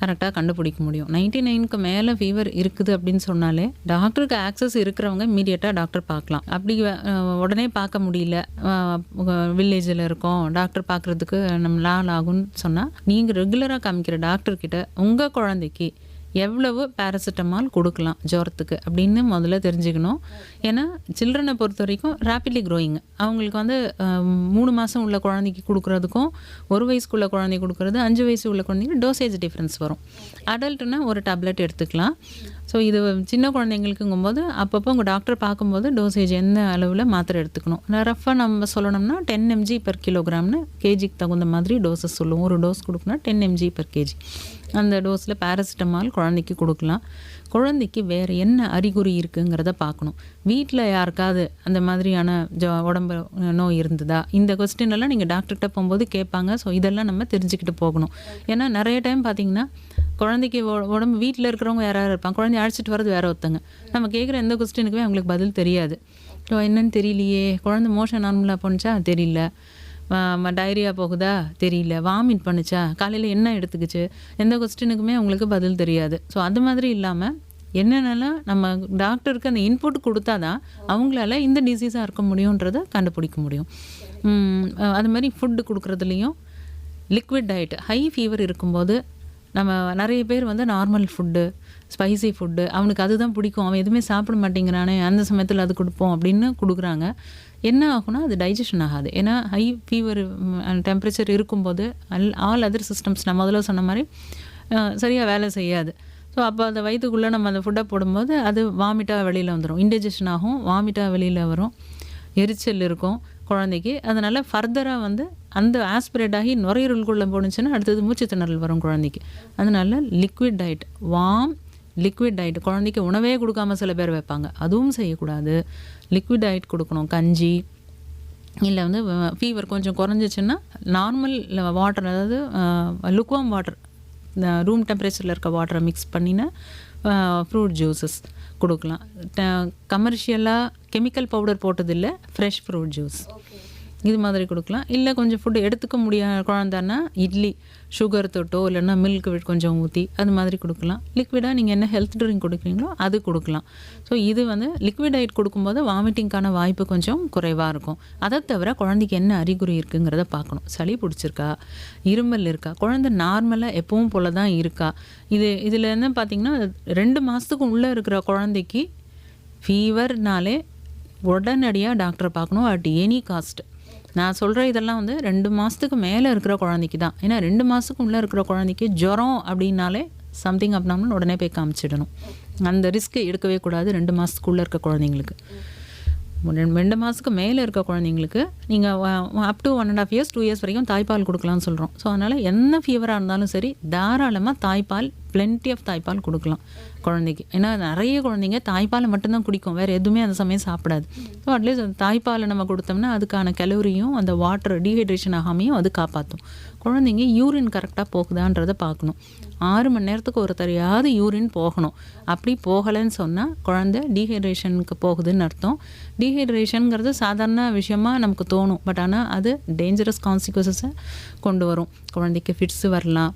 கரெக்டாக கண்டுபிடிக்க முடியும். 99க்கு மேலே ஃபீவர் இருக்குது அப்படின்னு சொன்னாலே டாக்டருக்கு ஆக்சஸ் இருக்கிறவங்க இமீடியட்டாக டாக்டர் பார்க்கலாம். அப்படி உடனே பார்க்க முடியல, வில்லேஜில் இருக்கோம், டாக்டர் பார்க்குறதுக்கு நம்ம நாள் ஆகும்னு சொன்னால் நீங்கள் ரெகுலராக காமிக்கிற டாக்டர்கிட்ட உங்கள் குழந்தைக்கு எவ்வளவு பேராசிட்டமால் கொடுக்கலாம் ஜுரத்துக்கு அப்படின்னு முதல்ல தெரிஞ்சுக்கணும். ஏன்னா சில்ட்ரனை பொறுத்த வரைக்கும் ரேப்பிட்லி க்ரோயிங். அவங்களுக்கு வந்து 3 மாதம் உள்ள குழந்தைக்கு கொடுக்குறதுக்கும் 1 வயசுக்குள்ள குழந்தைக்கு கொடுக்குறது 5 வயசு உள்ள குழந்தைக்கு டோசேஜ் டிஃப்ரென்ஸ் வரும். அடல்ட்டுனா ஒரு டேப்லெட் எடுத்துக்கலாம். ஸோ இது சின்ன குழந்தைங்களுக்குங்கும்போது அப்பப்போ உங்கள் டாக்டர் பார்க்கும்போது டோசேஜ் எந்த அளவில் மாத்திரை எடுத்துக்கணும். ரஃபாக நம்ம சொல்லணும்னா 10 mg per கிலோகிராம்னு கேஜிக்கு தகுந்த மாதிரி டோசஸ் சொல்லுவோம். ஒரு டோஸ் கொடுக்கணும் 10 mg per kg. அந்த டோஸில் பேராசிட்டமால் குழந்தைக்கு கொடுக்கலாம். குழந்தைக்கு வேறு என்ன அறிகுறி இருக்குங்கிறத பார்க்கணும். வீட்டில் யாருக்காவது அந்த மாதிரியான உடம்பு நோய் இருந்ததா, இந்த கொஸ்டின் எல்லாம் நீங்கள் டாக்டர்கிட்ட போகும்போது கேட்பாங்க. ஸோ இதெல்லாம் நம்ம தெரிஞ்சுக்கிட்டு போகணும். ஏன்னா நிறைய டைம் பார்த்திங்கன்னா குழந்தைக்கு உடம்பு வீட்டில் இருக்கிறவங்க யாராவது இருப்பாங்க, குழந்தைய அழைச்சிட்டு வரது வேற ஒருத்தங்க. நம்ம கேட்குற எந்த கொஸ்டினுக்குமே அவங்களுக்கு பதில் தெரியாது. ஸோ என்னன்னு தெரியலையே, குழந்தை மோஷன் நார்மலாக போணுச்சா தெரியல, டைரியா போகுதா தெரியல, வாமிட் பண்ணுச்சா, காலையில் என்ன எடுத்துக்கிச்சு, எந்த கொஸ்டினுக்குமே அவங்களுக்கு பதில் தெரியாது. ஸோ அது மாதிரி இல்லாமல் என்னென்னலாம் நம்ம டாக்டருக்கு அந்த இன்புட் கொடுத்தா தான் அவங்களால இந்த டிசீஸாக இருக்க முடியுன்றதை கண்டுபிடிக்க முடியும். அது மாதிரி ஃபுட்டு கொடுக்குறதுலையும் லிக்விட் டயட். ஹை ஃபீவர் இருக்கும்போது நம்ம நிறைய பேர் வந்து நார்மல் ஃபுட்டு, ஸ்பைசி ஃபுட்டு, அவனுக்கு அதுதான் பிடிக்கும், அவன் எதுவுமே சாப்பிட மாட்டேங்கிறானே, அந்த சமயத்தில் அது கொடுப்போம் அப்படின்னு கொடுக்குறாங்க. என்ன ஆகும்னா அது டைஜஷன் ஆகாது. ஏன்னா ஹை ஃபீவர் டெம்பரேச்சர் இருக்கும்போது ஆல் அதர் சிஸ்டம்ஸ் நான் முதல்ல சொன்ன மாதிரி சரியாக வேலை செய்யாது. ஸோ அப்போ அந்த வயிற்றுக்குள்ளே நம்ம அந்த ஃபுட்டை போடும்போது அது வாமிட்டாக வெளியில் வந்துடும், இன்டைஜஷன் ஆகும், வாமிட்டாக வெளியில் வரும், எரிச்சல் இருக்கும் குழந்தைக்கு. அதனால் ஃபர்தராக வந்து அந்த ஆஸ்பிரேட் ஆகி நுரையீரலுக்குள்ளே போணுச்சுன்னா அடுத்தது மூச்சு திணறல் வரும் குழந்தைக்கு. அதனால் liquid diet, warm liquid diet. குழந்தைக்கு உணவே கொடுக்காம சில பேர் வைப்பாங்க, அதுவும் செய்யக்கூடாது. லிக்விட் டயட் கொடுக்கணும். கஞ்சி இல்லை வந்து ஃபீவர் கொஞ்சம் குறைஞ்சிச்சின்னா நார்மல் வாட்டர், அதாவது லுக்வார்ம் வாட்டர், இந்த ரூம் டெம்பரேச்சரில் இருக்க வாட்டரை மிக்ஸ் பண்ணினா ஃப்ரூட் ஜூஸஸ் கொடுக்கலாம். கமர்ஷியலாக கெமிக்கல் பவுடர் போட்டதில்லை, ஃப்ரெஷ் ஃப்ரூட் ஜூஸ் இது மாதிரி கொடுக்கலாம். இல்லை கொஞ்சம் ஃபுட்டு எடுத்துக்க முடியாத குழந்தைன்னா இட்லி சுகர் தொட்டோ இல்லைன்னா மில்க் கொஞ்சம் ஊற்றி அது மாதிரி கொடுக்கலாம். லிக்விடாக நீங்கள் என்ன ஹெல்த் ட்ரிங்க் கொடுக்குறீங்களோ அது கொடுக்கலாம். ஸோ இது வந்து லிக்விட் டயட் கொடுக்கும்போது வாமிட்டிங்கான வாய்ப்பு கொஞ்சம் குறைவாக இருக்கும். அதை தவிர குழந்தைக்கு என்ன அறிகுறி இருக்குங்கிறத பார்க்கணும். சளி பிடிச்சிருக்கா, இருமல் இருக்கா, குழந்தை நார்மலாக எப்பவும் போல தான் இருக்கா. இதில் என்ன பார்த்திங்கன்னா 2 மாதத்துக்கு உள்ளே இருக்கிற குழந்தைக்கு ஃபீவர்னாலே உடனடியாக டாக்டரை பார்க்கணும் அட் எனி காஸ்ட். நான் சொல்கிற இதெல்லாம் வந்து 2 மாதத்துக்கு மேலே இருக்கிற குழந்தைக்கு தான். ஏன்னா 2 மாதத்துக்கு உள்ளே இருக்கிற குழந்தைக்கு ஜுரம் அப்படின்னாலே சம்திங் அப்நார்மல் உடனே போய் காமிச்சிடணும். அந்த ரிஸ்க்கு எடுக்கவே கூடாது 2 மாதத்துக்குள்ளே இருக்க குழந்தைங்களுக்கு. 2 மாதத்துக்கு மேலே இருக்க குழந்தைங்களுக்கு நீங்கள் அப் டு 1.5 years 2 years வரைக்கும் தாய்ப்பால் கொடுக்கலாம்னு சொல்கிறோம். ஸோ அதனால் என்ன ஃபீவராக இருந்தாலும் சரி தாராளமாக தாய்ப்பால், பிளென்டி ஆஃப் தாய்ப்பால் கொடுக்கலாம் குழந்தைக்கு. ஏன்னா நிறைய குழந்தைங்க தாய்ப்பாலை மட்டும்தான் குடிக்கும், வேறு எதுவுமே அந்த சமயம் சாப்பிடாது. ஸோ அட்லீஸ்ட் அந்த தாய்ப்பாலை நம்ம கொடுத்தோம்னா அதுக்கான கலோரியும் அந்த வாட்டர் டீஹைட்ரேஷன் ஆகாமையும் அது காப்பாற்றும். குழந்தைங்க யூரின் கரெக்டாக போகுதான்றதை பார்க்கணும். 6 மணி நேரத்துக்கு ஒரு தரையாவது யூரின் போகணும். அப்படி போகலைன்னு சொன்னால் குழந்தை டீஹைட்ரேஷனுக்கு போகுதுன்னு அர்த்தம். டீஹைட்ரேஷனுங்கிறது சாதாரண விஷயமாக நமக்கு தோணும், பட் ஆனால் அது டேஞ்சரஸ் கான்சிக்வன்சஸை கொண்டு வரும். குழந்தைக்கு ஃபிட்ஸு வரலாம்,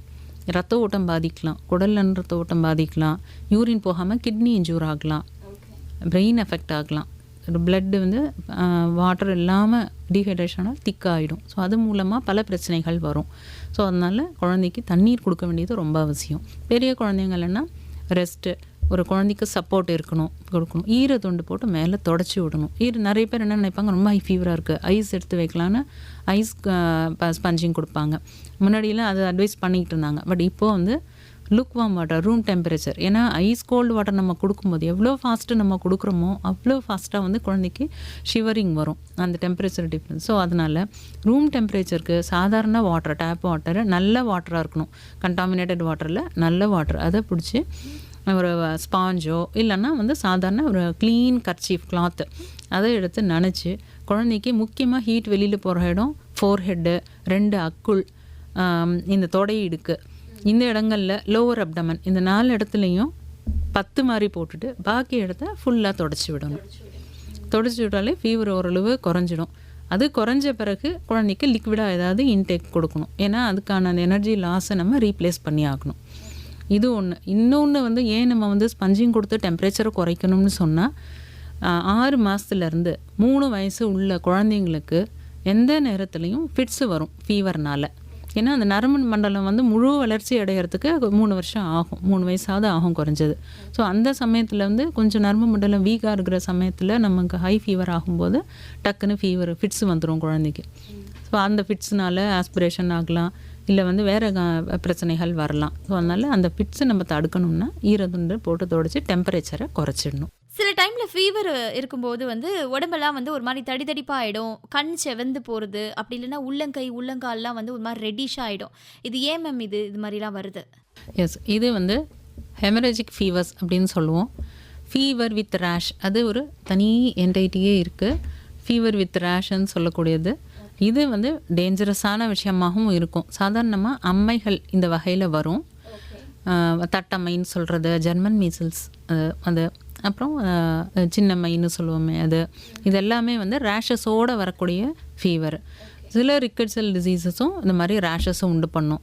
ரத்த ஓட்டம் பாதிக்கலாம், குடல் ரத்த ஓட்டம் பாதிக்கலாம், யூரின் போகாமல் கிட்னி இன்ஜூர் ஆகலாம். பிரெயின் எஃபெக்ட் ஆகலாம். பிளட்டு வந்து வாட்டர் இல்லாமல் டீஹைட்ரேஷனால் திக்காகிடும். ஸோ அது மூலமாக பல பிரச்சனைகள் வரும். ஸோ அதனால் குழந்தைக்கு தண்ணீர் கொடுக்க வேண்டியது ரொம்ப அவசியம். பெரிய குழந்தைங்கள்னா ரெஸ்ட்டு, ஒரு குழந்தைக்கு சப்போர்ட் கொடுக்கணும். ஈரத்துண்டு போட்டு மேலே தொடச்சி விடணும். நிறைய பேர் என்ன நினைப்பாங்க, ரொம்ப ஹை ஃபீவராக இருக்குது, ஐஸ் எடுத்து வைக்கலான்னு ஐஸ் ஸ்பஞ்சிங் கொடுப்பாங்க. முன்னாடியெல்லாம் அது அட்வைஸ் பண்ணிக்கிட்டு இருந்தாங்க. பட் இப்போது வந்து look warm water, room temperature. ஏன்னா ஐஸ் கோல்டு வாட்டர் நம்ம கொடுக்கும்போது எவ்வளோ ஃபாஸ்ட்டு நம்ம கொடுக்குறோமோ அவ்வளோ ஃபாஸ்ட்டாக வந்து குழந்தைக்கு ஷிவரிங் வரும், அந்த டெம்பரேச்சர் டிஃப்ரென்ஸ். ஸோ அதனால் ரூம் டெம்பரேச்சருக்கு சாதாரண வாட்டர், டேப் வாட்டர் நல்ல வாட்டராக இருக்கணும். கண்டாமினேட்டட் வாட்டரில் நல்ல வாட்டர் அதை பிடிச்சி ஒரு ஸ்பாஞ்சோ இல்லைன்னா வந்து சாதாரண ஒரு க்ளீன் கர்ச்சீஃப் கிளாத்து அதை எடுத்து நனைச்சி குழந்தைக்கு, முக்கியமாக ஹீட் வெளியில் போகிற இடம் ஃபோர்ஹெட்டு, 2 அக்குள், இந்த தொடை இடுக்கு, இந்த இடங்களில் லோவர் அப்டமன், இந்த 4 இடத்துலையும் 10 மாதிரி போட்டுட்டு பாக்கி இடத்த ஃபுல்லாக தொடச்சி விடணும். தொடச்சி விட்டாலே ஃபீவர் ஓரளவு குறைஞ்சிடும். அது குறைஞ்ச பிறகு குழந்தைக்கு லிக்விடாக ஏதாவது இன்டேக் கொடுக்கணும். ஏன்னா அதுக்கான அந்த எனர்ஜி லாஸை நம்ம ரீப்ளேஸ் பண்ணி ஆகணும். இது ஒன்று. இன்னொன்று வந்து ஏன் நம்ம வந்து ஸ்பஞ்சிங் கொடுத்து டெம்பரேச்சரை குறைக்கணும்னு சொன்னால், 6 மாதத்துலேருந்து 3 வயசு உள்ள குழந்தைங்களுக்கு எந்த நேரத்துலையும் ஃபிட்ஸு வரும் ஃபீவர்னால். ஏன்னா அந்த நரம்பு மண்டலம் வந்து முழு வளர்ச்சி அடைகிறதுக்கு 3 வருஷம் ஆகும், 3 வயசாவது ஆகும் குறைஞ்சது. ஸோ அந்த சமயத்தில் வந்து கொஞ்சம் நரம்பு மண்டலம் வீக்காக இருக்கிற சமயத்தில் நமக்கு ஹை ஃபீவர் ஆகும்போது டக்குன்னு ஃபிட்ஸு வந்துடும் குழந்தைக்கு. ஸோ அந்த ஃபிட்ஸ்னால ஆஸ்பிரேஷன் ஆகலாம், இல்லை வந்து வேறு பிரச்சனைகள் வரலாம். ஸோ அதனால் அந்த ஃபிட்ஸை நம்ம தடுக்கணும்னா ஈரத்துண்டு போட்டு தொடச்சி டெம்பரேச்சரை குறைச்சிடணும். சில டைமில் ஃபீவர் இருக்கும்போது வந்து உடம்பெல்லாம் வந்து ஒரு மாதிரி தடித்தடிப்பாக ஆகிடும், கண் செவந்து போகிறது, அப்படி இல்லைன்னா உள்ளங்கால்லாம் வந்து ஒரு மாதிரி ரெட்டிஷாக ஆகிடும். இது ஏன் மேம் இது மாதிரிலாம் வருது? எஸ், இது வந்து ஹெமரேஜிக் ஃபீவர்ஸ் அப்படின்னு சொல்லுவோம். ஃபீவர் வித் ரேஷ், அது ஒரு தனி என்டைட்டியே இருக்குது. ஃபீவர் வித் ரேஷ்ன்னு சொல்லக்கூடியது இது வந்து டேஞ்சரஸான விஷயமாகவும் இருக்கும். சாதாரணமாக அம்மைகள் இந்த வகையில் வரும். தட்டம்மைன்னு சொல்கிறது, ஜெர்மன் மீசல்ஸ் அது, அப்புறம் சின்னம்மைன்னு சொல்லுவோமே அது, இது எல்லாமே வந்து ரேஷஸோடு வரக்கூடிய ஃபீவர். சில ரிக்கட் செல் டிசீஸஸும் இந்த மாதிரி ரேஷஸும் உண்டு பண்ணும்.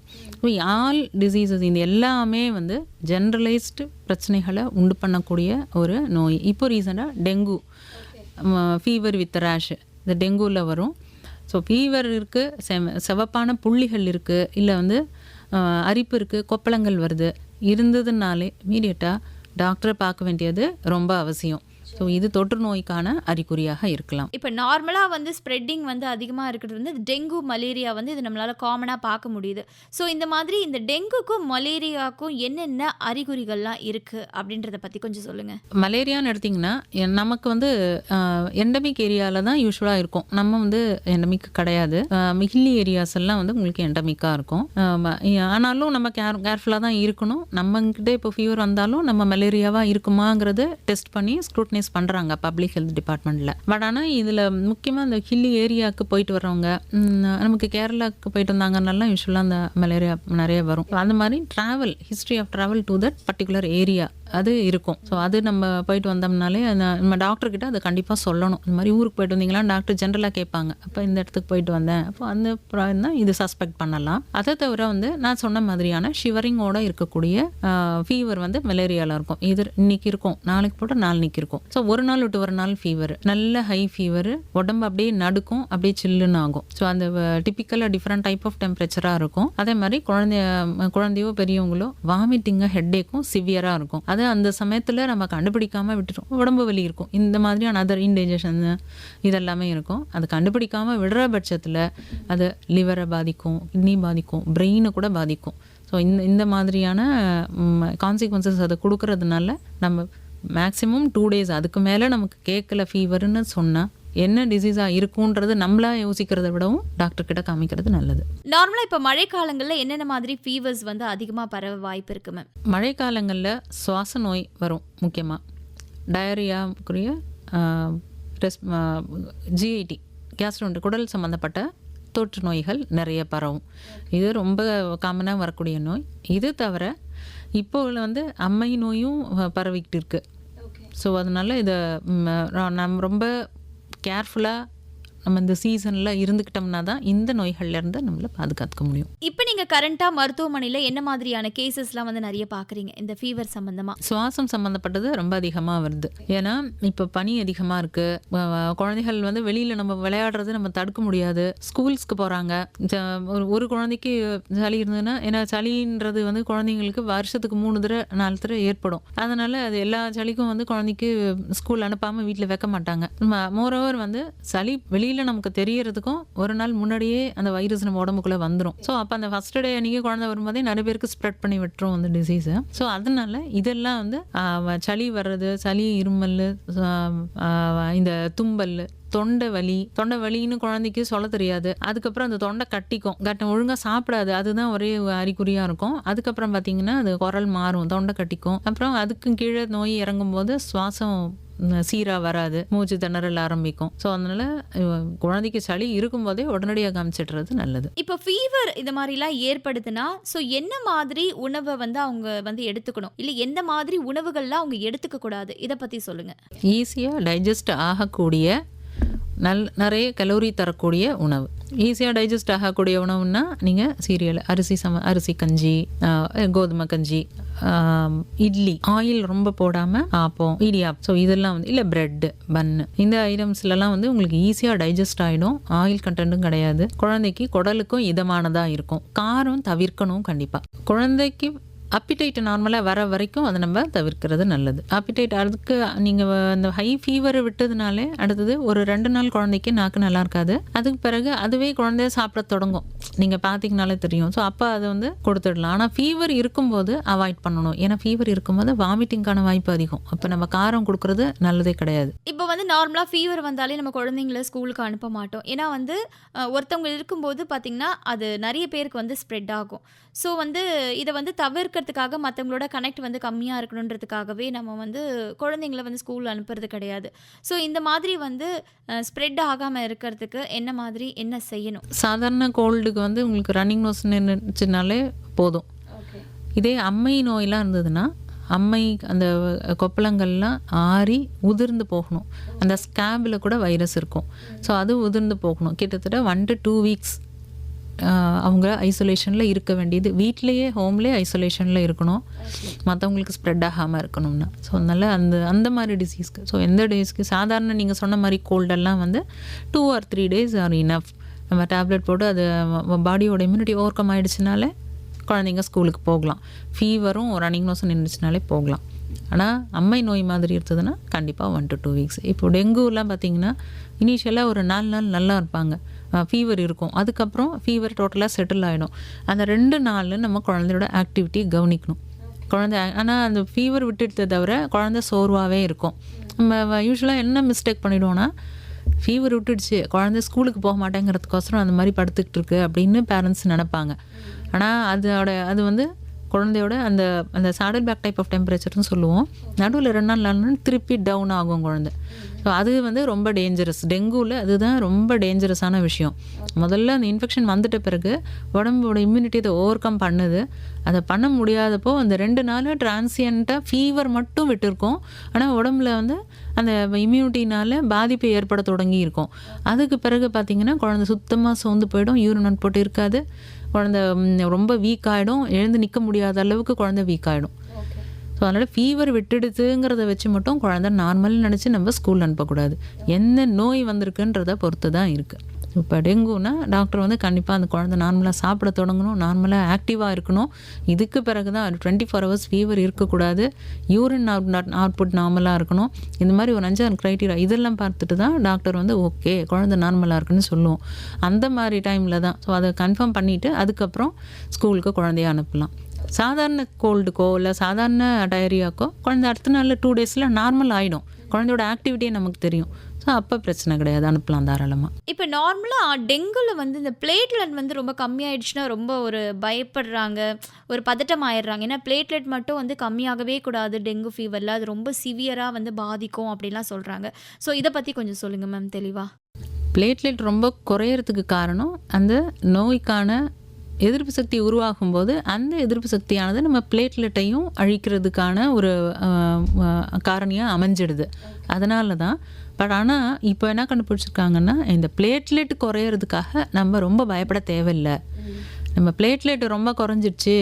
ஆல் டிசீசஸ் இந்த எல்லாமே வந்து ஜென்ரலைஸ்டு பிரச்சனைகளை உண்டு பண்ணக்கூடிய ஒரு நோய். இப்போ ரீசெண்டாக டெங்கு ஃபீவர் வித் ரேஷ், இந்த டெங்குவில் வரும். ஸோ ஃபீவர் இருக்குது, சிவப்பான புள்ளிகள் இருக்குது, இல்லை வந்து அரிப்பு இருக்குது, கொப்பளங்கள் வருது, இருந்ததுனாலே இமீடியட்டாக டாக்டரை பார்க்க வேண்டியது ரொம்ப அவசியம். ஸோ இது தொற்று நோய்க்கான அறிகுறியாக இருக்கலாம். இப்போ நார்மலாக வந்து ஸ்ப்ரெட்டிங் வந்து அதிகமாக இருக்கிறது வந்து டெங்கு, மலேரியா வந்து இது நம்மளால் காமனாக பார்க்க முடியுது. ஸோ இந்த மாதிரி இந்த டெங்குக்கும் மலேரியாவுக்கும் என்னென்ன அறிகுறிகள்லாம் இருக்குது அப்படின்றத பற்றி கொஞ்சம் சொல்லுங்கள். மலேரியான்னு எடுத்திங்கன்னா நமக்கு வந்து எண்டமிக் ஏரியாவில் தான் யூஸ்வலாக இருக்கும். நம்ம வந்து எண்டமிக் கிடையாது. ஹில்லி ஏரியாஸ் எல்லாம் வந்து உங்களுக்கு எண்டமிக்காக இருக்கும். ஆனாலும் நம்ம கேர்ஃபுல்லாக தான் இருக்கணும். நம்மக்கிட்ட இப்போ ஃபீவர் வந்தாலும் நம்ம மலேரியாவாக இருக்குமாங்கிறது டெஸ்ட் பண்ணி ஸ்க்ரூட்னைஸ் பண்ணுறாங்க பப்ளிக் ஹெல்த் டிபார்ட்மெண்ட்டில். பட் ஆனால் இதில் முக்கியமாக இந்த ஹில்லி ஏரியாவுக்கு போயிட்டு வரவங்க, நமக்கு கேரளாவுக்கு போயிட்டு வந்தாங்கன்னாலாம் யூஸ்வலாக அந்த மலேரியா நிறைய வரும். அந்த மாதிரி travel, history of travel to that particular area அது இருக்கும். ஸோ அது நம்ம போயிட்டு வந்தோம்னாலே நம்ம டாக்டர்கிட்ட அதை கண்டிப்பாக சொல்லணும். இந்த மாதிரி ஊருக்கு போயிட்டு வந்தீங்களா, டாக்டர் ஜென்ரலாக கேட்பாங்க. அப்போ இந்த இடத்துக்கு போயிட்டு வந்தேன், அப்போ அந்த தான் இது சஸ்பெக்ட் பண்ணலாம். அதை தவிர வந்து நான் சொன்ன மாதிரியான ஷிவரிங்கோடு இருக்கக்கூடிய ஃபீவர் வந்து மலேரியாவில் இருக்கும். இது இன்னைக்கு இருக்கும், நாளைக்கு போட்டால் நாளைக்கு இருக்கும். ஸோ ஒரு நாள் விட்டு ஒரு நாள் ஃபீவர், நல்ல ஹை ஃபீவர், உடம்பு அப்படியே நடுக்கும், அப்படியே சில்லுன்னு ஆகும். ஸோ அந்த டிப்பிக்கலாக டிஃப்ரெண்ட் டைப் ஆஃப் டெம்பரேச்சராக இருக்கும். அதே மாதிரி குழந்தையோ பெரியவங்களோ வாமிட்டிங்கு, ஹெட்டேக்கும் சிவியராக இருக்கும். அது அந்த சமயத்தில் நம்ம கண்டுபிடிக்காமல் விட்டுரும். உடம்பு வலி இருக்கும், இந்த மாதிரியான அதர் இன்டைஜஷன் இதெல்லாமே இருக்கும். அது கண்டுபிடிக்காமல் விடுற பட்சத்தில் அது லிவரை பாதிக்கும், கிட்னி பாதிக்கும், பிரெயினை கூட பாதிக்கும். ஸோ இந்த மாதிரியான கான்சிக்வன்சஸ் அதை கொடுக்கறதுனால நம்ம மேக்ஸிமம் 2 days அதுக்கு மேலே நமக்கு கேட்கல ஃபீவர்னு சொன்னால் என்ன டிசீஸாக இருக்குன்றது நம்மளா யோசிக்கிறத விடவும் டாக்டர்கிட்ட காமிக்கிறது நல்லது. நார்மலாக இப்போ மழைக்காலங்களில் என்னென்ன மாதிரி ஃபீவர்ஸ் வந்து அதிகமாக பரவ வாய்ப்பு இருக்கு மேம்? மழைக்காலங்களில் சுவாச நோய் வரும். முக்கியமாக டயரியாக்குரிய ஜிஐடி, கேஸ்ட்ரோன்ட், குடல் சம்மந்தப்பட்ட தொற்று நோய்கள் நிறைய பரவும். இது ரொம்ப காமனாக வரக்கூடிய நோய். இது தவிர இப்போ வந்து அம்மை நோயும் பரவிக்கிட்டு இருக்குது. ஸோ அதனால் இதை நம்ம ரொம்ப கேர்ஃபுல்லாக நம்ம இந்த சீசனில் இருந்துக்கிட்டோம்னா தான் இந்த நோய்கள்லேருந்து நம்மளை பாதுகாத்துக்க முடியும். இப்போ நீங்க கரண்டா மருத்துவமனையில என்ன மாதிரியான கேசஸ்லாம் வந்து நிறைய பாக்குறீங்க இந்த ஃபீவர் சம்பந்தமா? சுவாசம் சம்மந்தப்பட்டது ரொம்ப அதிகமாக வருது. ஏன்னா இப்போ பனி அதிகமாக இருக்குது, குழந்தைகள் வந்து வெளியில் நம்ம விளையாடுறது நம்ம தடுக்க முடியாது, ஸ்கூல்ஸ்க்கு போகிறாங்க. ஒரு குழந்தைக்கு சளி இருந்ததுன்னா, ஏன்னா சளின்றது வந்து குழந்தைங்களுக்கு வருஷத்துக்கு 3 தடவை 4 தடவை ஏற்படும். அதனால் அது எல்லா சளிக்கும் வந்து குழந்தைக்கு ஸ்கூல் அனுப்பாமல் வீட்டில் வைக்க மாட்டாங்க. மோரோவர் வந்து சளி வெளியில் நமக்கு தெரியறதுக்கும் ஒரு நாள் முன்னாடியே அந்த வைரஸ் நம்ம உடம்புக்குள்ளே வந்துடும். ஸோ அப்போ அந்த ஃபர்ஸ்ட் டே அன்றைக்கி குழந்தை வரும்போதே நிறைய பேருக்கு ஸ்ப்ரெட் பண்ணி விட்டுரும் அந்த டிசீஸை. ஸோ அதனால இதெல்லாம் வந்து சளி வர்றது, சளி, இருமல், இந்த தும்பல், தொண்டை வலின்னு குழந்தைக்கு சொல்ல தெரியாது. அதுக்கப்புறம் அந்த தொண்டை கட்டிக்கும், ஒழுங்காக சாப்பிடாது, அதுதான் ஒரே அறிகுறியாக இருக்கும். அதுக்கப்புறம் பார்த்தீங்கன்னா அது குரல் மாறும், தொண்டை கட்டிக்கும். அப்புறம் அதுக்கு கீழே நோய் இறங்கும் போது சுவாசம் சீராக வராது, மூச்சு திணறல் ஆரம்பிக்கும். ஸோ அதனால குழந்தைக்கு சளி இருக்கும்போதே உடனடியாக காமிச்சிடுறது நல்லது. இப்போ ஃபீவர் இது மாதிரிலாம் ஏற்படுதுன்னா ஸோ என்ன மாதிரி உணவை வந்து அவங்க வந்து எடுத்துக்கணும், இல்லை எந்த மாதிரி உணவுகள்லாம் அவங்க எடுத்துக்க கூடாது, இதை பற்றி சொல்லுங்க. ஈஸியாக டைஜஸ்ட் ஆகக்கூடிய நிறைய கலோரி தரக்கூடிய உணவு. ஈஸியாக டைஜஸ்ட் ஆகக்கூடிய உணவுன்னா நீங்கள் சீரியல், அரிசி கஞ்சி, கோதுமை கஞ்சி, இட்லி, ஆயில் ரொம்ப போடாமல் ஆப்பம், இடியாப்பம், ஸோ இதெல்லாம் வந்து இல்லை பிரெட்டு, பன்னு, இந்த ஐட்டம்ஸ்லாம் வந்து உங்களுக்கு ஈஸியாக டைஜஸ்ட் ஆகிடும். ஆயில் கண்டென்ட்டும் கிடையாது, குழந்தைக்கு குடலுக்கும் இதமானதாக இருக்கும். காரம் தவிர்க்கணும் கண்டிப்பாக. குழந்தைக்கு அப்பிடைட் நார்மலாக வர வரைக்கும் அதை நம்ம தவிர்க்கிறது நல்லது. அப்பிடைட் அதுக்கு நீங்கள் அந்த ஹை ஃபீவரை விட்டதுனாலே அடுத்தது ஒரு 2 நாள் குழந்தைக்கு நாக்கு நல்லா இருக்காது. அதுக்கு பிறகு அதுவே குழந்தைய சாப்பிட தொடங்கும், நீங்கள் பார்த்தீங்கனாலே தெரியும். ஸோ அப்போ அதை வந்து கொடுத்துடலாம். ஆனால் ஃபீவர் இருக்கும்போது அவாய்ட் பண்ணணும். ஏன்னா ஃபீவர் இருக்கும்போது வாமிட்டிங்கான வாய்ப்பு அதிகம். அப்போ நம்ம காரம் கொடுக்கறது நல்லதே கிடையாது. இப்போ வந்து நார்மலாக ஃபீவர் வந்தாலே நம்ம குழந்தைங்கள ஸ்கூலுக்கு அனுப்ப மாட்டோம். ஏன்னா வந்து ஒருத்தவங்க இருக்கும்போது பார்த்திங்கன்னா அது நிறைய பேருக்கு வந்து ஸ்ப்ரெட் ஆகும். ஸோ வந்து இதை வந்து தவிர்க்கிறதுக்காக மற்றவங்களோட கனெக்ட் வந்து கம்மியாக இருக்கணுன்றதுக்காகவே நம்ம வந்து குழந்தைங்கள வந்து ஸ்கூல் அனுப்புறது கிடையாது. ஸோ இந்த மாதிரி வந்து ஸ்ப்ரெட் ஆகாமல் இருக்கிறதுக்கு என்ன செய்யணும்? சாதாரண கோல்டுக்கு வந்து உங்களுக்கு ரன்னிங் நோஸ் நின்றுச்சுனாலே போதும். இதே அம்மை நோயெலாம் இருந்ததுன்னா அம்மை அந்த கொப்பளங்கள்லாம் ஆறி உதிர்ந்து போகணும். அந்த ஸ்கேபில் கூட வைரஸ் இருக்கும். ஸோ அது உதிர்ந்து போகணும். கிட்டத்தட்ட 1 to 2 வீக்ஸ் அவங்க ஐசோலேஷனில் இருக்க வேண்டியது. வீட்லேயே ஹோம்லேயே ஐசோலேஷனில் இருக்கணும், மற்றவங்களுக்கு ஸ்ப்ரெட் ஆகாமல் இருக்கணும்னா. ஸோ அதனால் அந்த மாதிரி டிசீஸ்க்கு எந்த டேஸ்க்கு சாதாரண நீங்கள் சொன்ன மாதிரி கோல்டெல்லாம் வந்து 2 or 3 days ஆர் இனஃப். நம்ம டேப்லெட் போட்டு அது பாடியோட இம்யூனிட்டி ஓவர் கம் ஆகிடுச்சினாலே குழந்தைங்க ஸ்கூலுக்கு போகலாம். ஃபீவரும் ரன்னிங் நோஸும் நின்றுச்சுனாலே போகலாம். ஆனால் அம்மை நோய் மாதிரி இருந்ததுன்னா கண்டிப்பாக 1 to 2 வீக்ஸ். இப்போ டெங்குலாம் பார்த்திங்கன்னா இனிஷியலாக ஒரு 4 நாள் நல்லா இருப்பாங்க, ஃபீவர் இருக்கும். அதுக்கப்புறம் ஃபீவர் டோட்டலாக செட்டில் ஆகிடும். அந்த 2 நாள் நம்ம குழந்தையோட ஆக்டிவிட்டி கவனிக்கணும். ஆனால் அந்த ஃபீவர் விட்டுட்டு தவிர குழந்தை சோர்வாகவே இருக்கும். நம்ம யூஸ்வலாக என்ன மிஸ்டேக் பண்ணிவிடுவோன்னா, ஃபீவர் விட்டுடுச்சு குழந்தை ஸ்கூலுக்கு போக மாட்டேங்கிறதுக்கோசரம் அந்த மாதிரி படுத்துக்கிட்டு இருக்கு அப்படின்னு பேரண்ட்ஸ் நினைப்பாங்க. ஆனால் அது வந்து குழந்தையோட அந்த சாடல் பேக் டைப் ஆஃப் டெம்பரேச்சர்னு சொல்லுவோம். நடுவில் 2 நாள் திருப்பி டவுன் ஆகும் குழந்தை. ஸோ அது வந்து ரொம்ப டேஞ்சரஸ். டெங்குவில் அதுதான் ரொம்ப டேஞ்சரஸான விஷயம். முதல்ல அந்த இன்ஃபெக்ஷன் வந்துட்ட பிறகு உடம்போட இம்யூனிட்டி அதை ஓவர் கம் பண்ணுது. அதை பண்ண முடியாதப்போ அந்த 2 நாள் டிரான்சியண்ட்டாக ஃபீவர் மட்டும் விட்டுருக்கோம். ஆனால் உடம்புல வந்து அந்த இம்யூனிட்டினால் பாதிப்பு ஏற்பட தொடங்கி இருக்கும். அதுக்கு பிறகு பார்த்திங்கன்னா குழந்தை சுத்தமாக சோர்ந்து போயிடும், யூரின் போட்டு இருக்காது, குழந்தை ரொம்ப வீக் ஆகிடும், எழுந்து நிற்க முடியாத அளவுக்கு குழந்தை வீக் ஆகிடும். ஸோ அதனால் ஃபீவர் விட்டுடுதுங்கிறத வச்சு மட்டும் குழந்தை நார்மல்னு நினச்சி நம்ம ஸ்கூல் அனுப்பக்கூடாது. என்ன நோய் வந்திருக்குன்றதை பொறுத்து தான் இருக்குது. இப்போ டெங்குனா டாக்டர் வந்து கண்டிப்பாக அந்த குழந்தை நார்மலாக சாப்பிட தொடங்கணும், நார்மலாக ஆக்டிவாக இருக்கணும். இதுக்கு பிறகு தான் 24 hours ஃபீவர் இருக்கக்கூடாது, யூரின் அவுட்புட் நார்மலாக இருக்கணும். இந்த மாதிரி ஒரு 5-6 க்ரைட்டீரியா இதெல்லாம் பார்த்துட்டு தான் டாக்டர் வந்து ஓகே குழந்தை நார்மலாக இருக்குன்னு சொல்லுவோம். அந்த மாதிரி டைமில் தான். ஸோ அதை கன்ஃபார்ம் பண்ணிவிட்டு அதுக்கப்புறம் ஸ்கூலுக்கு குழந்தைய அனுப்பலாம். சாதாரண கோல்டுக்கோ இல்லை சாதாரண டயரியாக்கோ குழந்தை அடுத்த நாள் 2 daysல நார்மல் ஆகிடும். குழந்தையோட ஆக்டிவிட்டியே நமக்கு தெரியும். ஸோ அப்போ பிரச்சனை கிடையாது, அனுப்பலாம் தாராளமாக. இப்போ நார்மலாக டெங்குவில் வந்து இந்த பிளேட்லெட் வந்து ரொம்ப கம்மியாயிடுச்சுன்னா ரொம்ப ஒரு பயப்படுறாங்க, ஒரு பதட்டம் ஆயிடுறாங்க. ஏன்னா பிளேட்லெட் மட்டும் வந்து கம்மியாகவே கூடாது டெங்கு ஃபீவரில், அது ரொம்ப சிவியராக வந்து பாதிக்கும் அப்படிலாம் சொல்கிறாங்க. ஸோ இதை பற்றி கொஞ்சம் சொல்லுங்கள் மேம் தெளிவாக. பிளேட்லெட் ரொம்ப குறையறதுக்கு காரணம் அந்த நோய்க்கான எதிர்ப்பு சக்தி உருவாகும் போது அந்த எதிர்ப்பு சக்தியானது நம்ம பிளேட்லெட்டையும் அழிக்கிறதுக்கான ஒரு காரணியாக அமைஞ்சிடுது. அதனால தான். பட் ஆனால் இப்போ என்ன கண்டுபிடிச்சிருக்காங்கன்னா, இந்த பிளேட்லெட் குறையிறதுக்காக நம்ம ரொம்ப பயப்பட தேவையில்லை. நம்ம பிளேட்லெட் ரொம்ப குறைஞ்சிடுச்சு,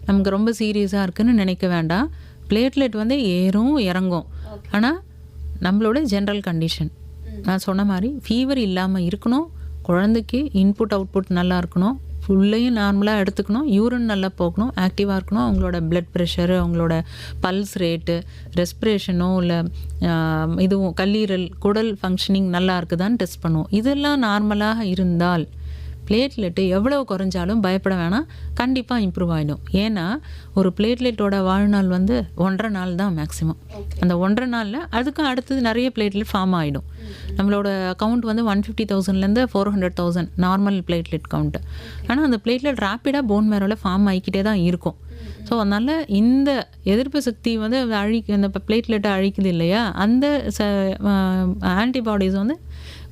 நமக்கு ரொம்ப சீரியஸாக இருக்குன்னு நினைக்க வேண்டாம். பிளேட்லெட் வந்து ஏறும் இறங்கும். ஆனால் நம்மளோட ஜென்ரல் கண்டிஷன் நான் சொன்ன மாதிரி ஃபீவர் இல்லாமல் இருக்கணும், குழந்தைக்கு இன்புட் அவுட்புட் நல்லா இருக்கணும், ஃபுல்லையும் நார்மலாக எடுத்துக்கணும், யூரின் நல்லா போகணும், ஆக்டிவாக இருக்கணும், அவங்களோட பிளட் ப்ரெஷரு, அவங்களோட பல்ஸ் ரேட்டு, ரெஸ்பிரேஷனோ இல்லை இதுவும் கல்லீரல் குடல் ஃபங்க்ஷனிங் நல்லா இருக்குதான்னு டெஸ்ட் பண்ணுவோம். இதெல்லாம் நார்மலாக இருந்தால் பிளேட்லெட்டு எவ்வளோ குறைஞ்சாலும் பயப்பட வேணாம், கண்டிப்பாக இம்ப்ரூவ் ஆகிடும். ஏன்னா ஒரு பிளேட்லெட்டோட வாழ்நாள் வந்து 1.5 நாள் தான் மேக்ஸிமம். அந்த 1.5 நாளில் அதுக்கும் அடுத்தது நிறைய பிளேட்லெட் ஃபார்ம் ஆகிடும். நம்மளோட கவுண்ட் வந்து 150,000லேருந்து 400,000 நார்மல் பிளேட்லெட் கவுண்ட்டு. ஆனால் அந்த பிளேட்லெட் ரேப்பிடாக போன் மேரோவில் ஃபார்ம் ஆகிக்கிட்டே தான் இருக்கும். ஸோ அதனால் இந்த எதிர்ப்பு சக்தி வந்து அந்த பிளேட்லெட்டை அழிக்குது இல்லையா, அந்த ஆன்டிபாடிஸ் வந்து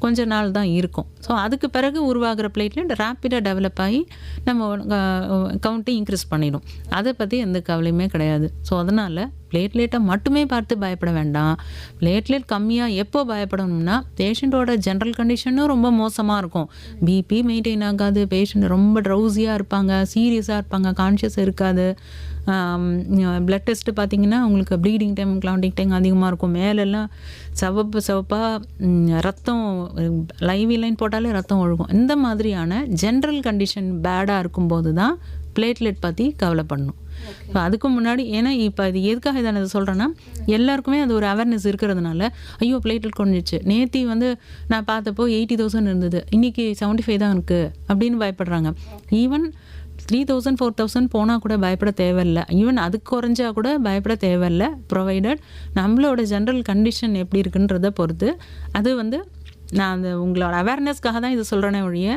கொஞ்ச நாள் தான் இருக்கும். ஸோ அதுக்கு பிறகு உருவாகிற பிளேட்லெட் ரேப்பிடாக டெவலப் ஆகி நம்ம கவுண்ட்டை இன்க்ரீஸ் பண்ணிடும். அதை பற்றி எந்த கவலையுமே கிடையாது. ஸோ அதனால் பிளேட்லெட்டை மட்டுமே பார்த்து பயப்பட வேண்டாம். பிளேட்லெட் கம்மியாக எப்போ பயப்படணும்னா, பேஷண்ட்டோட ஜென்ரல் கண்டிஷனும் ரொம்ப மோசமாக இருக்கும், பிபி மெயின்டைன் ஆகாது, பேஷண்ட் ரொம்ப ட்ரௌசியாக இருப்பாங்க, சீரியஸாக இருப்பாங்க, கான்ஷியஸ் இருக்காது. பிளட் டெஸ்ட்டு பார்த்திங்கன்னா உங்களுக்கு ப்ளீடிங் டைம் கிளாண்டிங் டைம் அதிகமாக இருக்கும், மேலெல்லாம் சிவப்பாக ரத்தம் லைவி லைன் போட்டாலே ரத்தம் ஒழுகும். இந்த மாதிரியான ஜென்ரல் கண்டிஷன் பேடாக இருக்கும்போது தான் பிளேட்லெட் பற்றி கவலைப்படணும். இப்போ அதுக்கு முன்னாடி, ஏன்னா இப்போ அது எதுக்காக இதை நான் சொல்கிறேன்னா, எல்லாருக்குமே அது ஒரு அவேர்னஸ் இருக்கிறதுனால, ஐயோ பிளேட்லெட் குறைஞ்சிச்சு, நேத்தி வந்து நான் பார்த்தப்போ 80,000 இருந்தது, இன்றைக்கி 75 தான் இருக்குது அப்படின்னு பயப்படுறாங்க. ஈவன் 3,000 4,000 போனால் கூட பயப்பட தேவையில்லை, ஈவன் அதுக்கு குறைஞ்சா கூட பயப்பட தேவையில்லை, ப்ரொவைடட் நம்மளோட ஜென்ரல் கண்டிஷன் எப்படி இருக்குன்றதை பொறுத்து. அது வந்து நான் அந்த உங்களோட அவேர்னஸ்க்காக தான் இதை சொல்கிறேனே ஒழிய,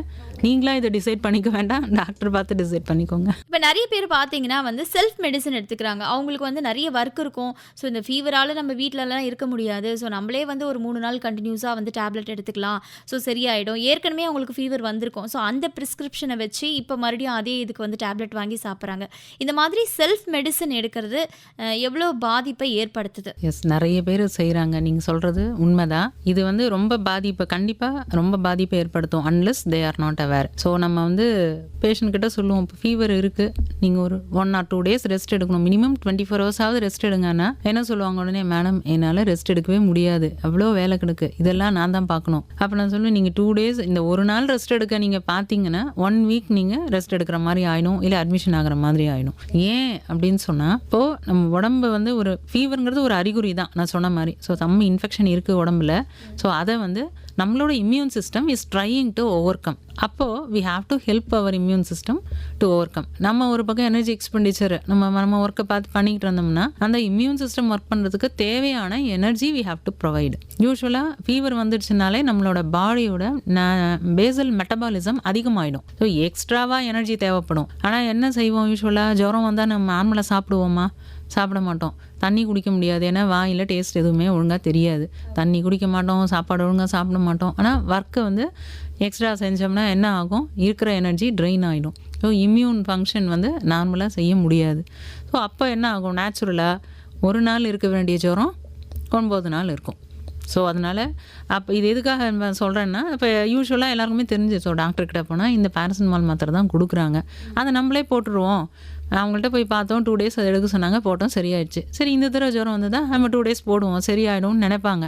நீங்களாம் இதை டிசைட் பண்ணிக்க வேண்டாம், டாக்டர் பார்த்து டிசைட் பண்ணிக்கோங்க. இப்போ நிறைய பேர் பார்த்தீங்கன்னா வந்து செல்ஃப் மெடிசன் எடுத்துக்கிறாங்க. அவங்களுக்கு வந்து நிறைய ஒர்க் இருக்கும். ஸோ இந்த ஃபீவரால் நம்ம வீட்டிலலாம் இருக்க முடியாது, ஸோ நம்மளே வந்து ஒரு 3 நாள் கண்டினியூஸாக வந்து டேப்லெட் எடுத்துக்கலாம், ஸோ சரியாயிடும். ஏற்கனவே அவங்களுக்கு ஃபீவர் வந்திருக்கும், ஸோ அந்த ப்ரிஸ்கிரிப்ஷனை வச்சு இப்போ மறுபடியும் அதே இதுக்கு வந்து டேப்லெட் வாங்கி சாப்பிட்றாங்க. இந்த மாதிரி செல்ஃப் மெடிசன் எடுக்கிறது எவ்வளோ பாதிப்பை ஏற்படுத்துது? எஸ், நிறைய பேர் செய்கிறாங்க. நீங்கள் சொல்கிறது உண்மைதான். இது வந்து ரொம்ப பாதிப்பு, கண்டிப்பாக ரொம்ப பாதிப்பை ஏற்படுத்தும் unless they are not aware. So நம்ம வந்து பேஷண்ட் கிட்ட சொல்லுவோம், இப்போ ஃபீவர் இருக்குது, நீங்கள் ஒரு 1 or 2 days ரெஸ்ட் எடுக்கணும், மினிமம் 24 hours ரெஸ்ட் எடுங்கன்னா என்ன சொல்லுவாங்க உடனே, மேடம் என்னால் ரெஸ்ட் எடுக்கவே முடியாது, அவ்வளோ வேலை கிடக்கு, இதெல்லாம் நான் தான் பார்க்கணும். அப்போ நான் சொல்லுவேன், நீங்கள் 2 days இந்த ஒரு நாள் ரெஸ்ட் எடுக்க நீங்கள் பார்த்தீங்கன்னா 1 week நீங்கள் ரெஸ்ட் எடுக்கிற மாதிரி ஆயிடும், இல்லை அட்மிஷன் ஆகிற மாதிரி ஆகிடும். ஏன் அப்படின்னு சொன்னால், இப்போது நம்ம உடம்பு வந்து ஒரு ஃபீவருங்கிறது ஒரு அறிகுறி தான் நான் சொன்ன மாதிரி. ஸோ நம்ம இன்ஃபெக்ஷன் இருக்குது உடம்புல, ஸோ அதை வந்து நம்மளோட immune system is trying to overcome. அப்போது we have to help our immune system to overcome. நம்ம ஒரு பக்கம் எனர்ஜி எக்ஸ்பெண்டிச்சர் நம்ம ஒர்க்கை பார்த்து பண்ணிக்கிட்டு இருந்தோம்னா, அந்த இம்யூன் சிஸ்டம் ஒர்க் பண்ணுறதுக்கு தேவையான energy we have to provide. யூஸ்வலாக ஃபீவர் வந்துடுச்சுனாலே நம்மளோட பாடியோட பேசல் மெட்டபாலிசம் அதிகமாகிடும். ஸோ எக்ஸ்ட்ராவாக எனர்ஜி தேவைப்படும். ஆனால் என்ன செய்வோம், யூஸ்வலாக ஜுரம் வந்தால் நம்ம நார்மலாக சாப்பிடுவோமா? சாப்பிட மாட்டோம். தண்ணி குடிக்க முடியாது, ஏன்னா வாயில் டேஸ்ட் எதுவுமே ஒழுங்காக தெரியாது. தண்ணி குடிக்க மாட்டோம், சாப்பாடு ஒழுங்காக சாப்பிட மாட்டோம். ஆனால் ஒர்க்கை வந்து எக்ஸ்ட்ரா செஞ்சோம்னா என்ன ஆகும், இருக்கிற எனர்ஜி ட்ரெயின் ஆகிடும். ஸோ இம்யூன் ஃபங்க்ஷன் வந்து நார்மலாக செய்ய முடியாது. ஸோ அப்போ என்ன ஆகும், நேச்சுரலாக ஒரு நாள் இருக்க வேண்டிய ஜுரம் 9 நாள் இருக்கும். ஸோ அதனால் அப்போ இது எதுக்காக சொல்கிறேன்னா, இப்போ யூஸ்வலாக எல்லாருக்குமே தெரிஞ்சு, ஸோ டாக்டர்கிட்ட போனால் இந்த பேரசிட்டமால் மாத்திரை தான் கொடுக்குறாங்க, அதை நம்மளே போட்டுருவோம். அவங்கள்ட்ட போய் பார்த்தோம், 2 days அதை எடுக்க சொன்னாங்க, போட்டோம், சரியாயிடுச்சு. சரி இந்த தடவை ஜுரம் வந்து தான் நம்ம 2 days போடுவோம், சரியாயிடும்னு நினைப்பாங்க.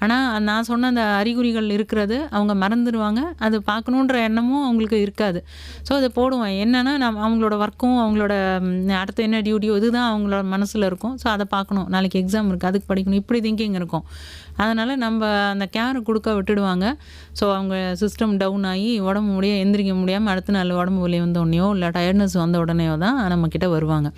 ஆனால் நான் சொன்ன அந்த அறிகுறிகள் இருக்கிறது அவங்க மறந்துடுவாங்க, அது பார்க்கணுன்ற எண்ணமும் அவங்களுக்கு இருக்காது. ஸோ அதை போடுவோம். என்னென்னா அவங்களோட ஒர்க்கும் அவங்களோட அடுத்து என்ன டியூட்டியோ இதுதான் அவங்களோட மனசில் இருக்கும். ஸோ அதை பார்க்கணும், நாளைக்கு எக்ஸாம் இருக்குது, அதுக்கு படிக்கணும், இப்படி திங்கிங் இருக்கும். அதனால் நம்ம அந்த கேரை கொடுக்க விட்டுடுவாங்க. ஸோ அவங்க சிஸ்டம் டவுன் ஆகி உடம்பு எந்திரிக்க முடியாமல் அடுத்த நாள் உடம்பு வலி வந்த உடனேயோ இல்லை டயர்ட்னஸ் வந்த உடனேயோ தான் நம்மக்கிட்ட வருவாங்க.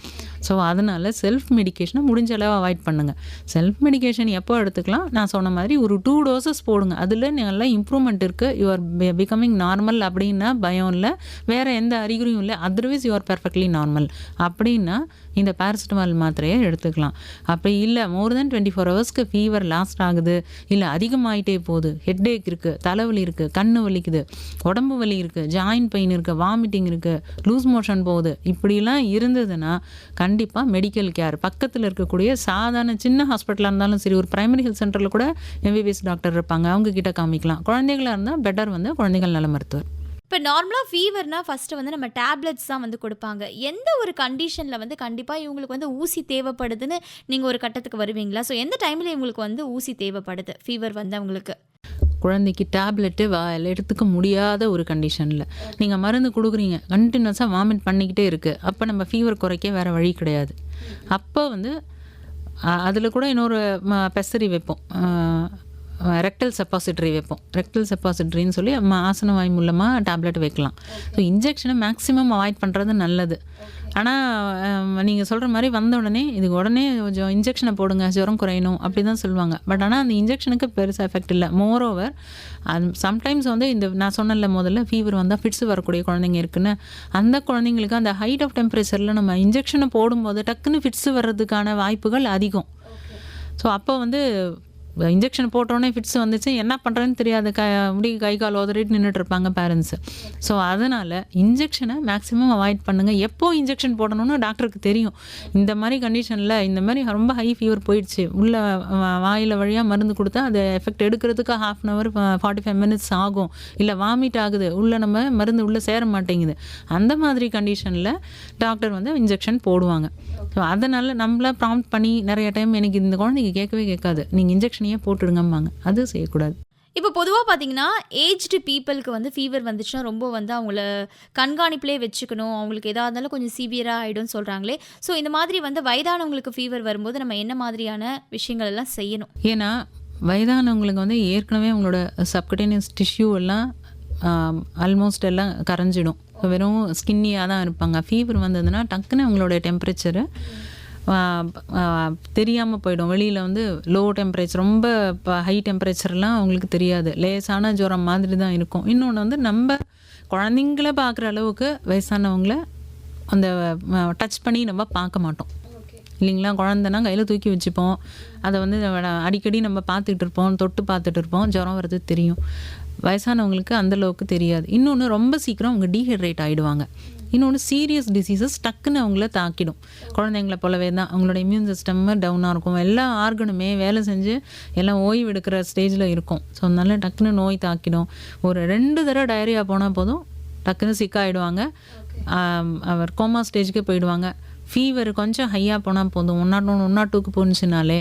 ஸோ அதனால் செல்ஃப் மெடிக்கேஷனை முடிஞ்ச அளவு அவாய்ட் பண்ணுங்கள். செல்ஃப் மெடிக்கேஷன் எப்போ எடுத்துக்கலாம், நான் சொன்ன மாதிரி ஒரு 2 doses போடுங்க, அதில் நல்லா இம்ப்ரூவ்மெண்ட் இருக்குது, யூ ஆர் பிகமிங் நார்மல் அப்படின்னா பயம் இல்லை, வேறு எந்த அறிகுறியும் இல்லை, otherwise you are perfectly normal அப்படின்னா இந்த பேராசிட்டமால் மாத்திரையை எடுத்துக்கலாம். அப்படி இல்லை மோர் தென் 24 ஹவர்ஸ்க்கு ஃபீவர் லாஸ்ட் ஆகுது, இல்லை அதிகமாகிட்டே போகுது, ஹெட்டேக் இருக்குது, தலைவலி இருக்குது, கண்ணு வலிக்குது, உடம்பு வலி இருக்குது, ஜாயின்ட் பெயின் இருக்குது, வாமிட்டிங் இருக்குது, லூஸ் மோஷன் போகுது, இப்படிலாம் இருந்ததுன்னா கண்டிப்பாக மெடிக்கல் கேர் பக்கத்தில் இருக்கக்கூடிய சாதாரண சின்ன ஹாஸ்பிட்டலாக இருந்தாலும் சரி, ஒரு பிரைமரி ஹெல்த் சென்டரில் கூட MBBS டாக்டர் இருப்பாங்க, அவங்க கிட்ட காமிக்கலாம். குழந்தைகளாக இருந்தால் பெட்டர் வந்து குழந்தைகள் நல மருத்துவர். இப்போ நார்மலாக ஃபீவர்னா ஃபஸ்ட்டு வந்து நம்ம டேப்லெட்ஸ் தான் வந்து கொடுப்பாங்க. எந்த ஒரு கண்டிஷனில் வந்து கண்டிப்பாக இவங்களுக்கு வந்து ஊசி தேவைப்படுதுன்னு நீங்கள் ஒரு கட்டத்துக்கு வருவீங்களா? ஸோ எந்த டைமில் இவங்களுக்கு வந்து ஊசி தேவைப்படுது ஃபீவர் வந்து அவங்களுக்கு? குழந்தைக்கு டேப்லெட்டு எடுத்துக்க முடியாத ஒரு கண்டிஷனில் நீங்கள் மருந்து கொடுக்குறீங்க, கண்டினியூஸாக வாமிட் பண்ணிக்கிட்டே இருக்குது, அப்போ நம்ம ஃபீவர் குறைக்க வேறு வழி கிடையாது. அப்போ வந்து அதில் கூட இன்னொரு பெசரி வைப்போம், ரெக்டல் செப்பாசிட்ரி வைப்போம். ரெக்டல் செப்பாசிட்ரின்னு சொல்லி ஆசன வாய் மூலமாக டேப்லெட் வைக்கலாம். ஸோ இன்ஜெக்ஷனை மேக்ஸிமம் அவாய்ட் பண்ணுறது நல்லது. ஆனால் நீங்கள் சொல்கிற மாதிரி வந்த உடனே இதுக்கு உடனே கொஞ்சம் இன்ஜெக்ஷனை போடுங்க ஜுரம் குறையணும் அப்படி தான் சொல்லுவாங்க. பட் ஆனால் அந்த இன்ஜெக்ஷனுக்கு பெருசாக எஃபெக்ட் இல்லை. மோர் ஓவர் சம்டைம்ஸ் வந்து இந்த நான் சொன்னல முதல்ல ஃபீவர் வந்தால் ஃபிட்ஸ் வரக்கூடிய குழந்தைங்க இருக்குன்னு, அந்த குழந்தைங்களுக்கு அந்த ஹைட் ஆஃப் டெம்பரேச்சரில் நம்ம இன்ஜெக்ஷனை போடும்போது டக்குன்னு ஃபிட்ஸ் வர்றதுக்கான வாய்ப்புகள் அதிகம். ஸோ அப்போ வந்து இன்ஜெக்ஷன் போட்டோடனே ஃபிட்ஸ் வந்துச்சு, என்ன பண்ணுறேன்னு தெரியாது, கை கால் உதறிட்டு நின்றுட்டு இருப்பாங்க பேரண்ட்ஸு. ஸோ அதனால் இன்ஜெக்ஷனை மேக்ஸிமம் அவாய்ட் பண்ணுங்கள். எப்போ இன்ஜெக்ஷன் போடணும்னு டாக்டருக்கு தெரியும். இந்த மாதிரி கண்டிஷனில் இந்த மாதிரி ரொம்ப ஹை ஃபீவர் போயிடுச்சு, உள்ள வாயில் வழியாக மருந்து கொடுத்தா அது எஃபெக்ட் எடுக்கிறதுக்கு 1/2 hour 45 minutes ஆகும், இல்லை வாமிட் ஆகுது, உள்ளே நம்ம மருந்து உள்ளே சேர மாட்டேங்குது, அந்த மாதிரி கண்டிஷனில் டாக்டர் வந்து இன்ஜெக்ஷன் போடுவாங்க. ஸோ அதனால் நம்மள ப்ராம்ப்ட் பண்ணி நிறைய டைம் எனக்கு இந்த குழந்தைக்கு கேட்கவே கேட்காது, நீங்கள் இன்ஜெக்ஷனையே போட்டுடுங்கம்பாங்க, அது செய்யக்கூடாது. இப்போ பொதுவாக பார்த்தீங்கன்னா ஏஜ்டு பீப்புளுக்கு வந்து ஃபீவர் வந்துச்சுன்னா ரொம்ப வந்து அவங்கள கண்காணிப்பிலே வச்சுக்கணும், அவங்களுக்கு எதாக இருந்தாலும் கொஞ்சம் சிவியராக ஆகிடும்னு சொல்கிறாங்களே. ஸோ இந்த மாதிரி வந்து வயதானவங்களுக்கு ஃபீவர் வரும்போது நம்ம என்ன மாதிரியான விஷயங்கள் எல்லாம் செய்யணும்? ஏன்னா வயதானவங்களுக்கு வந்து ஏற்கனவே அவங்களோட சப்கட்டேனியஸ் டிஷ்யூ எல்லாம் ஆல்மோஸ்ட் எல்லாம் கரைஞ்சிடும், வெறும் ஸ்கின்னியாக தான் இருப்பாங்க. ஃபீவர் வந்ததுன்னா டக்குன்னு அவங்களோட டெம்பரேச்சரு தெரியாமல் போயிடும். வெளியில் வந்து லோ டெம்பரேச்சர் ரொம்ப ஹை டெம்பரேச்சர்லாம் அவங்களுக்கு தெரியாது, லேசான ஜுரம் மாதிரி தான் இருக்கும். இன்னொன்று வந்து நம்ம குழந்தைங்கள பார்க்குற அளவுக்கு வயசானவங்கள அந்த டச் பண்ணி நம்ம பார்க்க மாட்டோம் இல்லைங்களா. குழந்தைனா கையில் தூக்கி வச்சுப்போம், அதை வந்து அடிக்கடி நம்ம பார்த்துக்கிட்டு இருப்போம், தொட்டு பார்த்துட்டு இருப்போம், ஜுரம் வர்றது தெரியும். வயசானவங்களுக்கு அந்தளவுக்கு தெரியாது. இன்னொன்று ரொம்ப சீக்கிரம் அவங்க டீஹைட்ரேட் ஆகிடுவாங்க. இன்னொன்று சீரியஸ் டிசீசஸ் டக்குன்னு அவங்கள தாக்கிடும். குழந்தைங்கள போலவே தான் அவங்களோட இம்யூன் சிஸ்டம் டவுனாக இருக்கும், எல்லா ஆர்கனுமே வேலை செஞ்சு எல்லாம் ஓய்வு எடுக்கிற ஸ்டேஜில் இருக்கும். ஸோ அதனால டக்குன்னு நோய் தாக்கிடும். ஒரு 2 தடவை டயரியா போனால் போதும் டக்குன்னு சிக்காயிடுவாங்க, அவர் கோமா ஸ்டேஜுக்கு போயிடுவாங்க. ஃபீவர் கொஞ்சம் ஹையாக போனால் போதும், 101 102க்கு போணுச்சுனாலே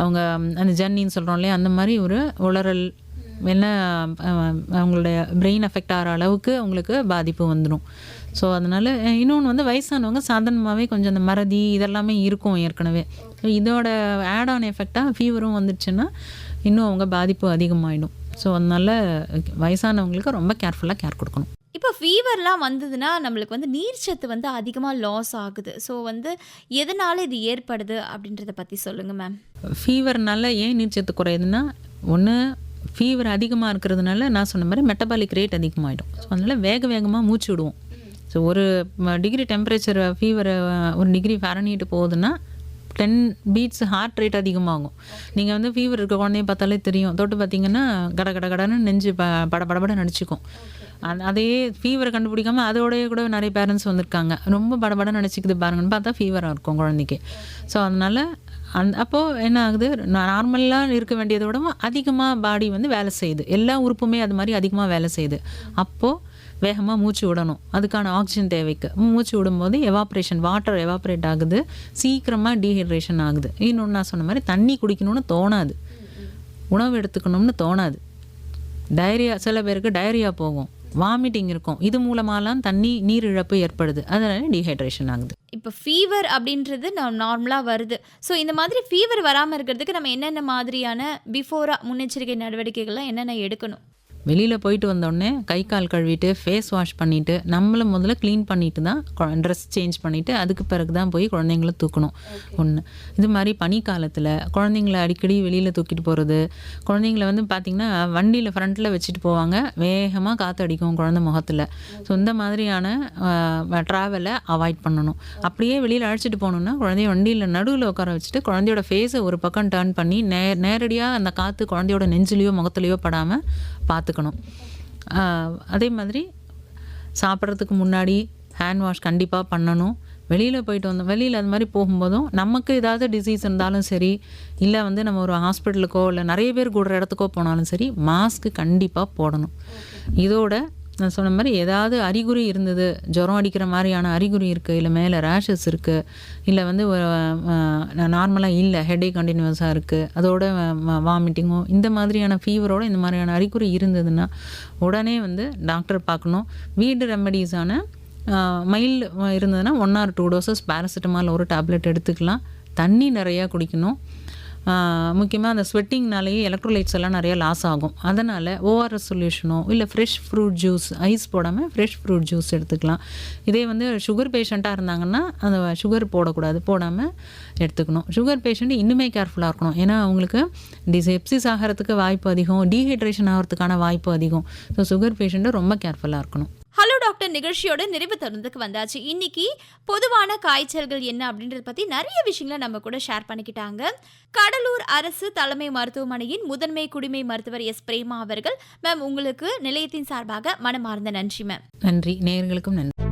அவங்க அந்த ஜன்னின்னு சொல்கிறோம் இல்லையா, அந்த மாதிரி ஒரு உளறல் என்ன அவங்களுடைய பிரெயின் அஃபெக்ட் ஆகிற அளவுக்கு அவங்களுக்கு பாதிப்பு வந்துடும். ஸோ அதனால் இன்னொன்று வந்து வயசானவங்க சாதாரணமாகவே கொஞ்சம் அந்த மறதி இதெல்லாமே இருக்கும் ஏற்கனவே. இதோட ஆட் ஆன் எஃபெக்டாக ஃபீவரும் வந்துடுச்சுன்னா இன்னும் அவங்க பாதிப்பு அதிகமாகிடும். ஸோ அதனால் வயசானவங்களுக்கு ரொம்ப கேர்ஃபுல்லாக கேர் கொடுக்கணும். இப்போ ஃபீவர்லாம் வந்ததுன்னா நம்மளுக்கு வந்து நீர்ச்சத்து வந்து அதிகமாக லாஸ் ஆகுது. ஸோ வந்து எதனால் இது ஏற்படுது அப்படின்றத பற்றி சொல்லுங்கள் மேம். ஃபீவர்னால ஏன் நீர்ச்சத்து குறையுதுன்னா, ஒன்று ஃபீவர் அதிகமாக இருக்கிறதுனால நான் சொன்ன மாதிரி மெட்டபாலிக் ரேட் அதிகமாகிடும். ஸோ அதனால் வேகமாக மூச்சு விடுவோம். So 1 degree temperature fever 1 degree Fahrenheit போகுதுன்னா 10 beats ஹார்ட் ரேட் அதிகமாகும். நீங்கள் வந்து ஃபீவர் இருக்க குழந்தைய பார்த்தாலே தெரியும், தொட்டு பார்த்தீங்கன்னா கடன்னு நெஞ்சு படபட நடிச்சுக்கும். அதே ஃபீவரை கண்டுபிடிக்காமல் அதோடய கூட நிறைய பேரண்ட்ஸ் வந்திருக்காங்க, ரொம்ப படபட நடிச்சிக்குது பாருங்கன்னு பார்த்தா ஃபீவராக இருக்கும் குழந்தைக்கு. ஸோ அதனால் அப்போது என்ன ஆகுது, நார்மலாக இருக்க வேண்டியதை விடவும் அதிகமாக பாடி வந்து வேலை செய்யுது, எல்லா உறுப்புமே அது மாதிரி அதிகமாக வேலை செய்யுது. அப்போது வேகமாக மூச்சு விடணும், அதுக்கான ஆக்சிஜன் தேவைக்கு மூச்சு விடும்போது எவாப்ரேஷன், வாட்டர் எவாப்ரேட் ஆகுது, சீக்கிரமாக டீஹைட்ரேஷன் ஆகுது. இன்னொன்று நான் சொன்ன மாதிரி தண்ணி குடிக்கணும்னு தோணாது, உணவு எடுத்துக்கணும்னு தோணாது, டயரியா சில பேருக்கு டயரியா போகும், வாமிட்டிங் இருக்கும், இது மூலமாலாம் நீர் இழப்பு ஏற்படுது, அதனால டீஹைட்ரேஷன் ஆகுது. இப்போ ஃபீவர் அப்படின்றது நார்மலாக வருது. ஸோ இந்த மாதிரி ஃபீவர் வராமல் இருக்கிறதுக்கு நம்ம என்னென்ன மாதிரியான பிஃபோராக முன்னெச்சரிக்கை நடவடிக்கைகள்லாம் என்னென்ன எடுக்கணும்? வெளியில் போயிட்டு வந்தோடனே கை கால் கழுவிட்டு ஃபேஸ் வாஷ் பண்ணிவிட்டு நம்மளை முதல்ல க்ளீன் பண்ணிட்டு தான் ட்ரெஸ் சேஞ்ச் பண்ணிவிட்டு அதுக்கு பிறகு தான் போய் குழந்தைங்கள தூக்கணும். ஒன்று இது மாதிரி பனிக்காலத்தில் குழந்தைங்கள அடிக்கடி வெளியில் தூக்கிட்டு போகிறது, குழந்தைங்கள வந்து பார்த்திங்கன்னா வண்டியில் ஃப்ரண்ட்டில் வச்சுட்டு போவாங்க, வேகமாக காற்று அடிக்கும் குழந்தை முகத்தில். ஸோ இந்த மாதிரியான ட்ராவலை அவாய்ட் பண்ணணும். அப்படியே வெளியில் அழைச்சிட்டு போகணுன்னா குழந்தைய வண்டியில் நடுவில் உட்கார வச்சுட்டு குழந்தையோட ஃபேஸை ஒரு பக்கம் டர்ன் பண்ணி நேரடியாக அந்த காற்று குழந்தையோட நெஞ்சிலையோ முகத்துலையோ படாமல் பார்த்துக்கணும். அதே மாதிரி சாப்பிட்றதுக்கு முன்னாடி ஹேண்ட் வாஷ் கண்டிப்பாக பண்ணணும். வெளியில் போயிட்டு வந்தோம், வெளியில் அது மாதிரி போகும்போதும் நமக்கு ஏதாவது டிசீஸ் இருந்தாலும் சரி, இல்லை வந்து நம்ம ஒரு ஹாஸ்பிட்டலுக்கோ இல்லை நிறைய பேர் கூடுற இடத்துக்கோ போனாலும் சரி, மாஸ்க்கு கண்டிப்பாக போடணும். இதோட நான் சொன்ன மாதிரி ஏதாவது அறிகுறி இருந்தது, ஜுரம் அடிக்கிற மாதிரியான அறிகுறி இருக்குது, இல்லை மேலே ரேஷஸ் இருக்குது, இல்லை வந்து நார்மலாக இல்லை ஹெட்டேக் கண்டினியூஸாக இருக்குது, அதோட வாமிட்டிங்கோ இந்த மாதிரியான ஃபீவரோட இந்த மாதிரியான அறிகுறி இருந்ததுன்னா உடனே வந்து டாக்டர் பார்க்கணும். வீடு ரெமடிஸான மைல்டு இருந்ததுன்னா 1 or 2 டோசஸ் பேராசிட்டமால் ஒரு டேப்லெட் எடுத்துக்கலாம். தண்ணி நிறையா குடிக்கணும். முக்கியமாக அந்த ஸ்வெட்டிங்னாலேயே எலக்ட்ரோலைட்ஸ் எல்லாம் நிறையா லாஸ் ஆகும். அதனால் ஓஆர்எஸ் சொல்யூஷனோ இல்லை ஃப்ரெஷ் ஃப்ரூட் ஜூஸ், ஐஸ் போடாமல் ஃப்ரெஷ் ஃப்ரூட் ஜூஸ் எடுத்துக்கலாம். இதே வந்து சுகர் பேஷண்ட்டாக இருந்தாங்கன்னா அந்த சுகர் போடாமல் எடுத்துக்கணும். சுகர் பேஷண்ட் இன்னுமே கேர்ஃபுல்லாக இருக்கணும். ஏன்னா அவங்களுக்கு செப்சிஸ் ஆகிறதுக்கு வாய்ப்பு அதிகம், டீஹைட்ரேஷன் ஆகிறதுக்கான வாய்ப்பு அதிகம். ஸோ சுகர் பேஷண்ட்டு ரொம்ப கேர்ஃபுல்லாக இருக்கணும். ஹலோ டாக்டர் நிகழ்ச்சியோட நிறைவு தருணத்துக்கு வந்தாச்சு. இன்னைக்கு பொதுவான காய்ச்சல்கள் என்ன அப்படின்றத பத்தி நிறைய விஷயங்களை நம்ம கூட ஷேர் பண்ணிக்கிட்டாங்க. கடலூர் அரசு தலைமை மருத்துவமனையின் முதன்மை குடிமை மருத்துவர் எஸ் பிரேமா அவர்கள். மேம், உங்களுக்கு நிலையத்தின் சார்பாக மனமார்ந்த நன்றி மேம். நன்றி. நேயர்களுக்கும் நன்றி.